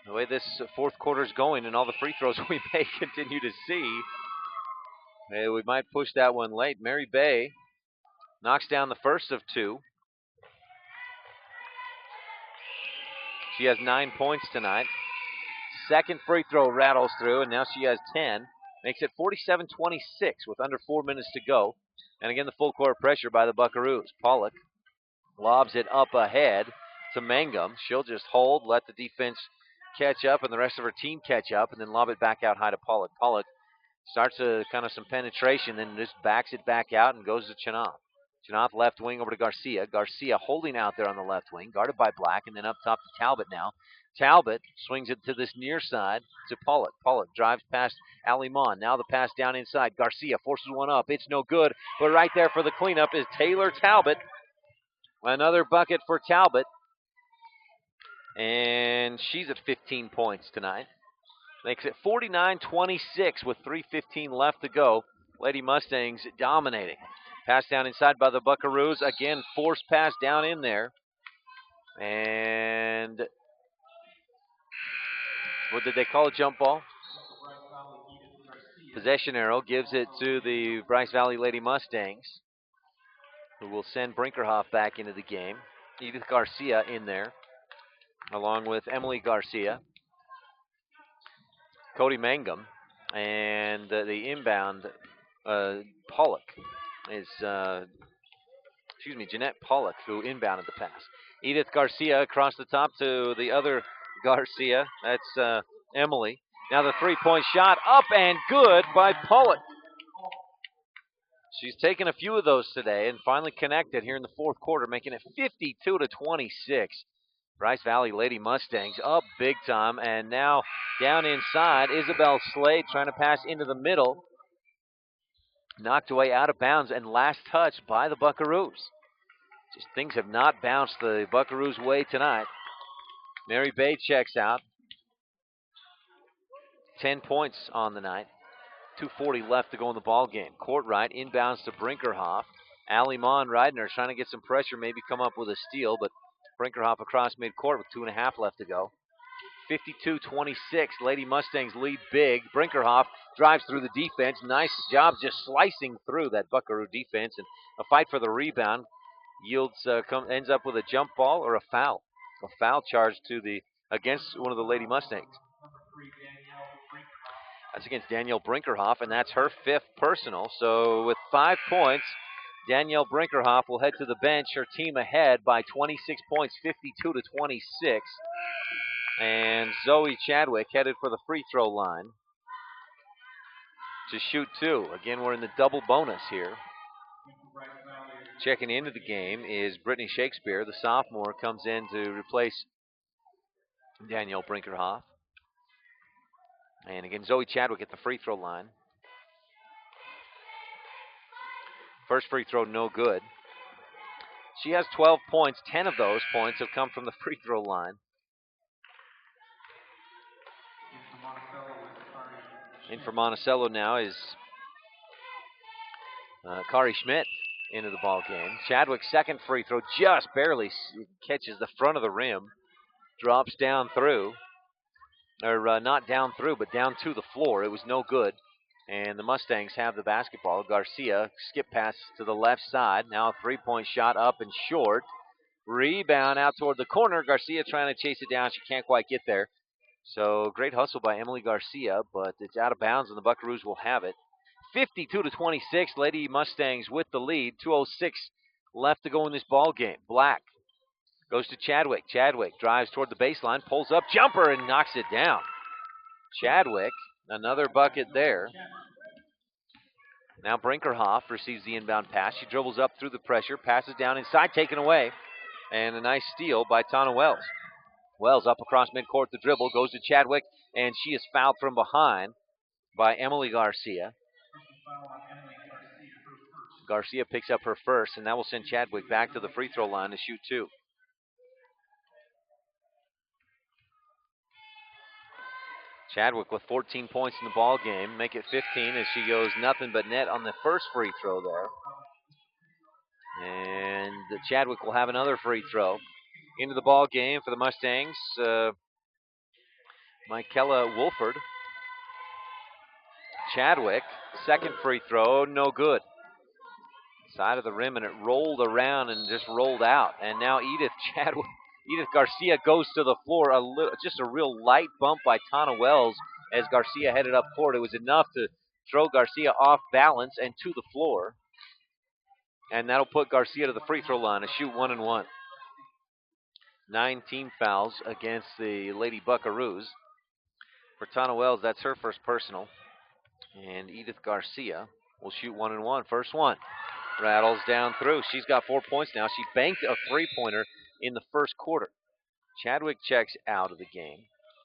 The way this 4th quarter is going and all the free throws we may continue to see, we might push that one late. Mary Bay knocks down the first of 2. She has 9 points tonight. Second free throw rattles through, and now she has 10. Makes it 47-26 with under 4 minutes to go. And again, the full court pressure by the Buckaroos. Pollock lobs it up ahead to Mangum. She'll just hold, let the defense catch up, and the rest of her team catch up, and then lob it back out high to Pollock. Pollock starts kind of some penetration, then just backs it back out and goes to Chinoff. Chinoff left wing over to Garcia. Garcia holding out there on the left wing, guarded by Black, and then up top to Talbot now. Talbot swings it to this near side to Pollock. Pollock drives past Allie Mon. Now the pass down inside. Garcia forces one up. It's no good, but right there for the cleanup is Taylor Talbot. Another bucket for Talbot. And she's at 15 points tonight. Makes it 49-26 with 3:15 left to go. Lady Mustangs dominating. Pass down inside by the Buckaroos. Again, forced pass down in there. And what did they call a jump ball? Possession arrow gives it to the Bryce Valley Lady Mustangs, who will send Brinkerhoff back into the game. Edith Garcia in there, along with Emily Garcia, Cody Mangum, and the inbound Pollock is, Jeanette Pollock, who inbounded the pass. Edith Garcia across the top to the other Garcia. That's Emily. Now the three-point shot up and good by Pollock. She's taken a few of those today and finally connected here in the 4th quarter, making it 52-26. Bryce Valley Lady Mustangs up big time, and now down inside, Isabel Slade trying to pass into the middle. Knocked away out of bounds, and last touch by the Buckaroos. Just things have not bounced the Buckaroos' way tonight. Mary Bay checks out. 10 points on the night. 2:40 left to go in the ball game. Court right, inbounds to Brinkerhoff. Allie Mon riding her, trying to get some pressure, maybe come up with a steal, but Brinkerhoff across midcourt with 2.5 left to go. 52-26, Lady Mustangs lead big. Brinkerhoff drives through the defense. Nice job just slicing through that Buckaroo defense, and a fight for the rebound ends up with a jump ball or a foul. A foul charge against one of the Lady Mustangs. That's against Danielle Brinkerhoff, and that's her 5th personal. So with 5 points, Danielle Brinkerhoff will head to the bench. Her team ahead by 26 points, 52-26. And Zoe Chadwick headed for the free throw line to shoot 2. Again, we're in the double bonus here. Checking into the game is Brittany Shakespeare. The sophomore comes in to replace Danielle Brinkerhoff. And again, Zoe Chadwick at the free throw line. First free throw, no good. She has 12 points. 10 of those points have come from the free throw line. In for Monticello now is Kari Schmidt into the ball game. Chadwick's second free throw just barely catches the front of the rim. Drops down through. Or not down through, but down to the floor. It was no good. And the Mustangs have the basketball. Garcia, skip pass to the left side. Now a three-point shot up and short. Rebound out toward the corner. Garcia trying to chase it down. She can't quite get there. So great hustle by Emily Garcia, but it's out of bounds, and the Buckaroos will have it. 52-26, Lady Mustangs with the lead. 2:06 left to go in this ball game. Black goes to Chadwick. Chadwick drives toward the baseline, pulls up, jumper, and knocks it down. Chadwick, another bucket there. Now Brinkerhoff receives the inbound pass. She dribbles up through the pressure, passes down inside, taken away. And a nice steal by Tana Wells. Wells up across midcourt, the dribble, goes to Chadwick, and she is fouled from behind by Emily Garcia. Garcia picks up her first, and that will send Chadwick back to the free throw line to shoot 2. Chadwick with 14 points in the ball game, make it 15 as she goes nothing but net on the first free throw there. And Chadwick will have another free throw. Into the ball game for the Mustangs, Michaela Wolford. Chadwick, second free throw, no good. Side of the rim, and it rolled around and just rolled out. And now Edith Garcia goes to the floor. Just a real light bump by Tana Wells as Garcia headed up court. It was enough to throw Garcia off balance and to the floor. And that'll put Garcia to the free throw line to shoot 1 and 1. 9 team fouls against the Lady Buckaroos. For Tana Wells, that's her first personal. And Edith Garcia will shoot 1 and 1. First one. Rattles down through. She's got 4 points now. She banked a three-pointer in the first quarter. Chadwick checks out of the game.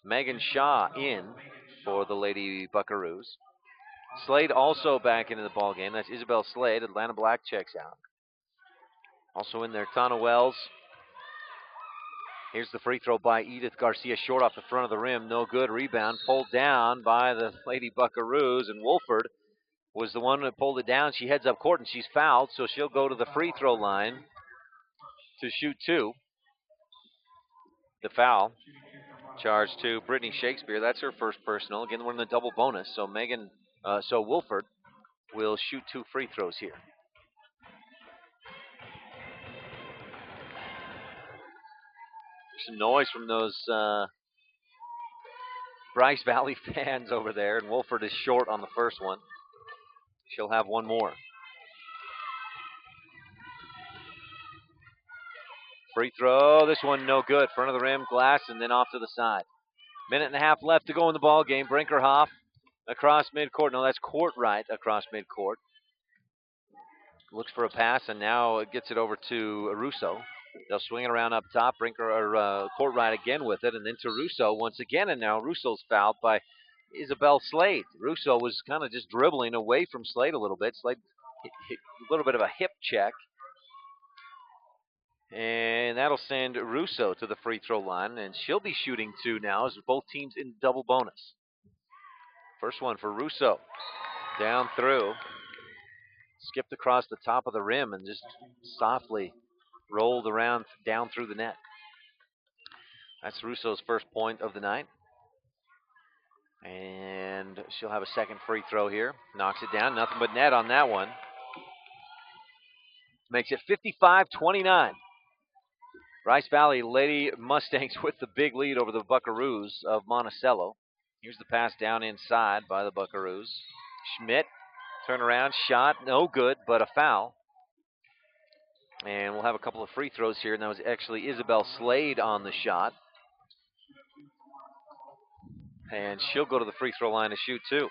Megan Shaw in for the Lady Buckaroos. Slade also back into the ball game. That's Isabel Slade. Atlanta Black checks out. Also in there, Tana Wells. Here's the free throw by Edith Garcia, short off the front of the rim. No good. Rebound pulled down by the Lady Buckaroos, and Wolford was the one that pulled it down. She heads up court, and she's fouled, so she'll go to the free throw line to shoot 2. The foul charged to Brittany Shakespeare. That's her first personal. Again, we're in the double bonus, so Wolford will shoot 2 free throws here. Some noise from those Bryce Valley fans over there, and Wolford is short on the first one. She'll have one more. Free throw, this one no good. Front of the rim, glass, and then off to the side. Minute and a half left to go in the ball game. Brinkerhoff across midcourt. No, that's Courtright across midcourt. Looks for a pass, and now it gets it over to Russo. They'll swing it around up top. Courtright again with it, and then to Russo once again. And now Russo's fouled by Isabel Slade. Russo was kind of just dribbling away from Slade a little bit. Slade hit a little bit of a hip check. And that'll send Russo to the free throw line, and she'll be shooting 2 now as both teams in double bonus. First one for Russo. Down through. Skipped across the top of the rim and just softly rolled around down through the net. That's Russo's first point of the night. And she'll have a second free throw here. Knocks it down. Nothing but net on that one. Makes it 55-29. Bryce Valley Lady Mustangs with the big lead over the Buckaroos of Monticello. Here's the pass down inside by the Buckaroos. Schmidt, turn around, shot, no good, but a foul. And we'll have a couple of free throws here, and that was actually Isabel Slade on the shot. And she'll go to the free throw line to shoot, too.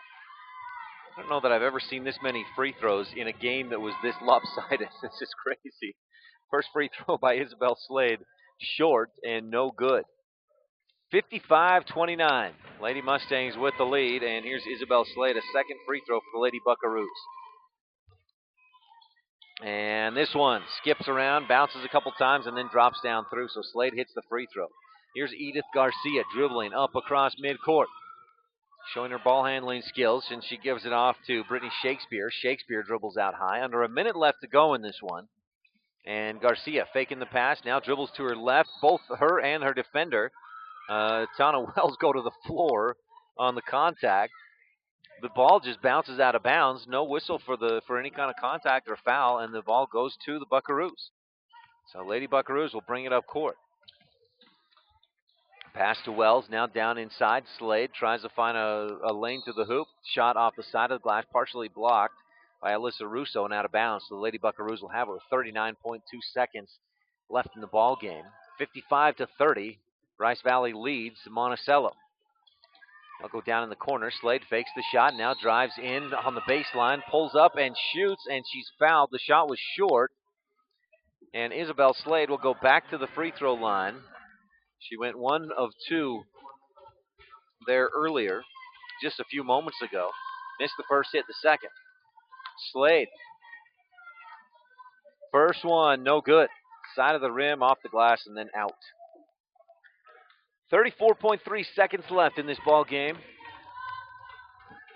I don't know that I've ever seen this many free throws in a game that was this lopsided. This is crazy. First free throw by Isabel Slade, short and no good. 55-29. Lady Mustangs with the lead, and here's Isabel Slade, a second free throw for the Lady Buckaroos. And this one skips around, bounces a couple times, and then drops down through, so Slade hits the free throw. Here's Edith Garcia dribbling up across midcourt, showing her ball handling skills, and she gives it off to Brittany Shakespeare. Shakespeare dribbles out high. Under a minute left to go in this one. And Garcia faking the pass, now dribbles to her left. Both her and her defender, Tana Wells, go to the floor on the contact. The ball just bounces out of bounds. No whistle for any kind of contact or foul, and the ball goes to the Buckaroos. So Lady Buckaroos will bring it up court. Pass to Wells, now down inside. Slade tries to find a lane to the hoop. Shot off the side of the glass, partially blocked by Alyssa Russo and out of bounds. So the Lady Buckaroos will have it with 39.2 seconds left in the ball game. 55-30. Bryce Valley leads Monticello. They'll go down in the corner. Slade fakes the shot, now drives in on the baseline, pulls up and shoots, and she's fouled. The shot was short, and Isabel Slade will go back to the free throw line. She went 1 of 2 there earlier, just a few moments ago. Missed the first, hit the second. Slade. First one, no good. Side of the rim, off the glass, and then out. 34.3 seconds left in this ball game.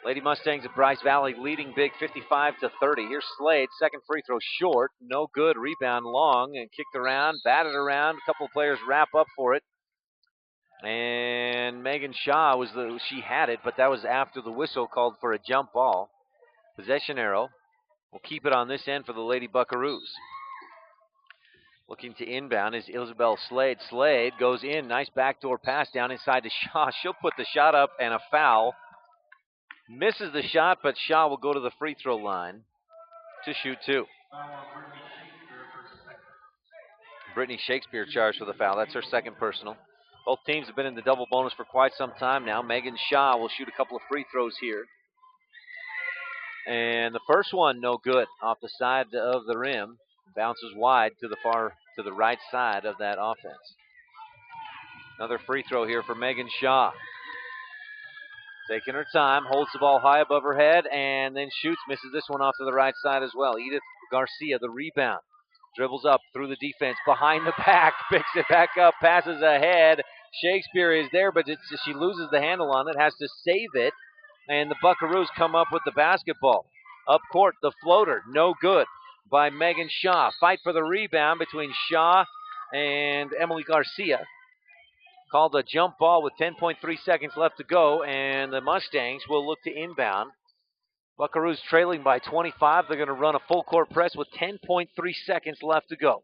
Lady Mustangs of Bryce Valley leading big 55-30. Here's Slade, second free throw short, no good. Rebound long and kicked around, batted around. A couple of players wrap up for it. And Megan Shaw she had it, but that was after the whistle called for a jump ball. Possession arrow. We'll keep it on this end for the Lady Buckaroos. Looking to inbound is Isabel Slade. Slade goes in. Nice backdoor pass down inside to Shaw. She'll put the shot up and a foul. Misses the shot, but Shaw will go to the free throw line to shoot 2. Brittany Shakespeare charged for the foul. That's her second personal. Both teams have been in the double bonus for quite some time now. Megan Shaw will shoot a couple of free throws here. And the first one, no good. Off the side of the rim. Bounces wide to the right side of that offense. Another free throw here for Megan Shaw. Taking her time, holds the ball high above her head, and then shoots. Misses this one off to the right side as well. Edith Garcia, the rebound. Dribbles up through the defense, behind the back, picks it back up, passes ahead. Shakespeare is there, but she loses the handle on it, has to save it, and the Buckaroos come up with the basketball. Up court, the floater, no good by Megan Shaw. Fight for the rebound between Shaw and Emily Garcia. Called a jump ball with 10.3 seconds left to go, and the Mustangs will look to inbound. Buckaroos trailing by 25. They're going to run a full court press with 10.3 seconds left to go.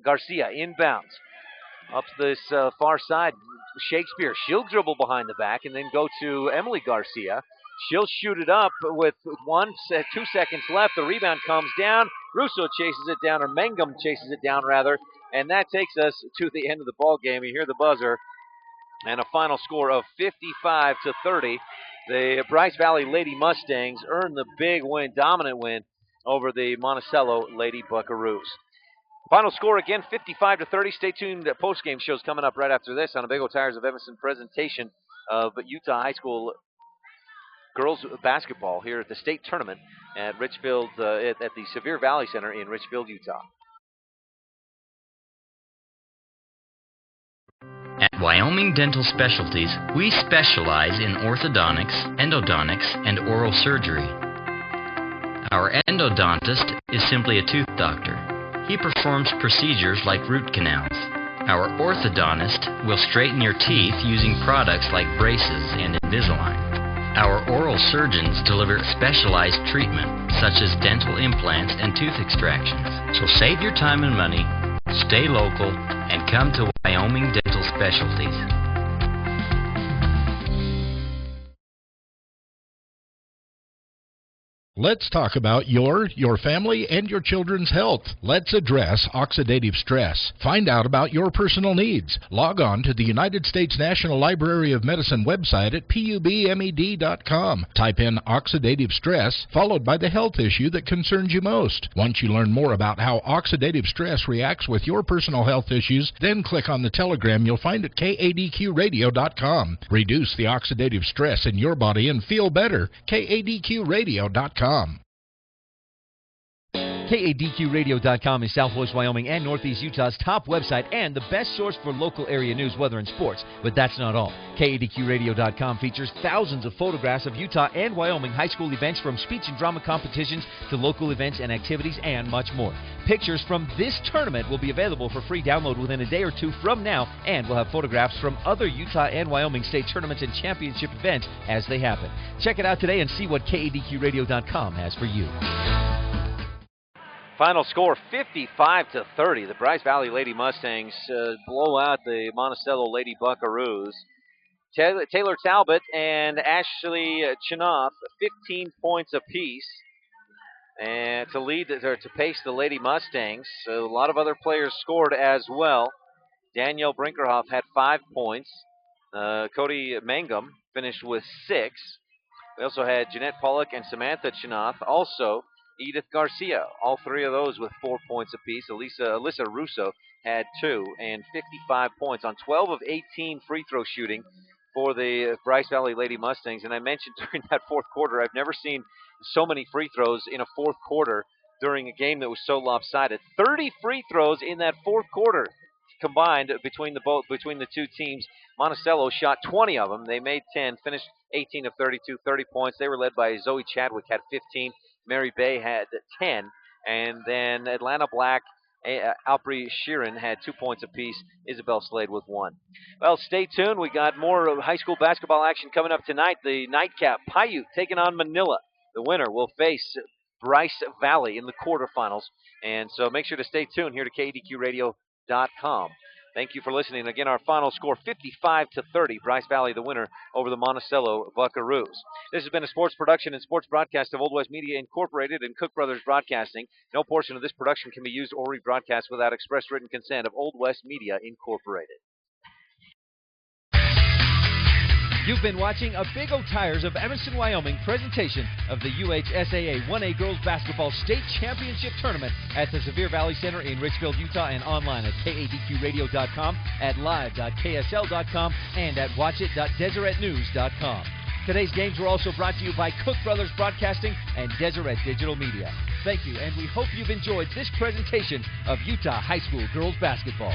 Garcia inbounds. Up this far side, Shakespeare. She'll dribble behind the back and then go to Emily Garcia. She'll shoot it up with 2 seconds left. The rebound comes down. Russo chases it down, or Mangum chases it down, rather. And that takes us to the end of the ball game. You hear the buzzer. And a final score of 55-30. The Bryce Valley Lady Mustangs earn the big win, dominant win, over the Monticello Lady Buckaroos. Final score again, 55-30. Stay tuned. Post-game shows coming up right after this on a Big O Tires of Evanston presentation of Utah High School girls basketball here at the state tournament at Richfield, at the Sevier Valley Center in Richfield, Utah. At Wyoming Dental Specialties, we specialize in orthodontics, endodontics, and oral surgery. Our endodontist is simply a tooth doctor. He performs procedures like root canals. Our orthodontist will straighten your teeth using products like braces and Invisalign. Our oral surgeons deliver specialized treatment, such as dental implants and tooth extractions. So save your time and money, stay local, and come to Wyoming Dental Specialties. Let's talk about your family, and your children's health. Let's address oxidative stress. Find out about your personal needs. Log on to the United States National Library of Medicine website at pubmed.com. Type in oxidative stress, followed by the health issue that concerns you most. Once you learn more about how oxidative stress reacts with your personal health issues, then click on the telegram you'll find at kadqradio.com. Reduce the oxidative stress in your body and feel better. kadqradio.com. KADQradio.com is Southwest Wyoming and Northeast Utah's top website and the best source for local area news, weather, and sports. But that's not all. KADQradio.com features thousands of photographs of Utah and Wyoming high school events, from speech and drama competitions to local events and activities, and much more. Pictures from this tournament will be available for free download within a day or two from now, and we'll have photographs from other Utah and Wyoming state tournaments and championship events as they happen. Check it out today and see what KADQradio.com has for you. Final score 55-30. The Bryce Valley Lady Mustangs blow out the Monticello Lady Buckaroos. Taylor Talbot and Ashley Chinoff, 15 points apiece, and to pace the Lady Mustangs. So a lot of other players scored as well. Danielle Brinkerhoff had 5 points. Cody Mangum finished with 6. We also had Jeanette Pollock and Samantha Chinoff. Also, Edith Garcia, all three of those with 4 points apiece. Alyssa Russo had 2 and 55 points on 12 of 18 free throw shooting for the Bryce Valley Lady Mustangs. And I mentioned during that fourth quarter, I've never seen so many free throws in a fourth quarter during a game that was so lopsided. 30 free throws in that fourth quarter combined between the two teams. Monticello shot 20 of them. They made 10, finished 18 of 32, 30 points. They were led by Zoe Chadwick, had 15. Mary Bay had 10, and then Atlanta Black, Alpri Sheeran had 2 points apiece. Isabel Slade with 1. Well, stay tuned. We got more high school basketball action coming up tonight. The nightcap, Paiute taking on Manila. The winner will face Bryce Valley in the quarterfinals, and so make sure to stay tuned here to KADQradio.com. Thank you for listening. Again, our final score, 55-30. Bryce Valley, the winner over the Monticello Buckaroos. This has been a sports production and sports broadcast of Old West Media Incorporated and Cook Brothers Broadcasting. No portion of this production can be used or rebroadcast without express written consent of Old West Media Incorporated. You've been watching a Big O Tires of Evanston, Wyoming presentation of the UHSAA 1A Girls Basketball State Championship Tournament at the Sevier Valley Center in Richfield, Utah, and online at kadqradio.com, at live.ksl.com, and at watchit.deseretnews.com. Today's games were also brought to you by Cook Brothers Broadcasting and Deseret Digital Media. Thank you, and we hope you've enjoyed this presentation of Utah High School Girls Basketball.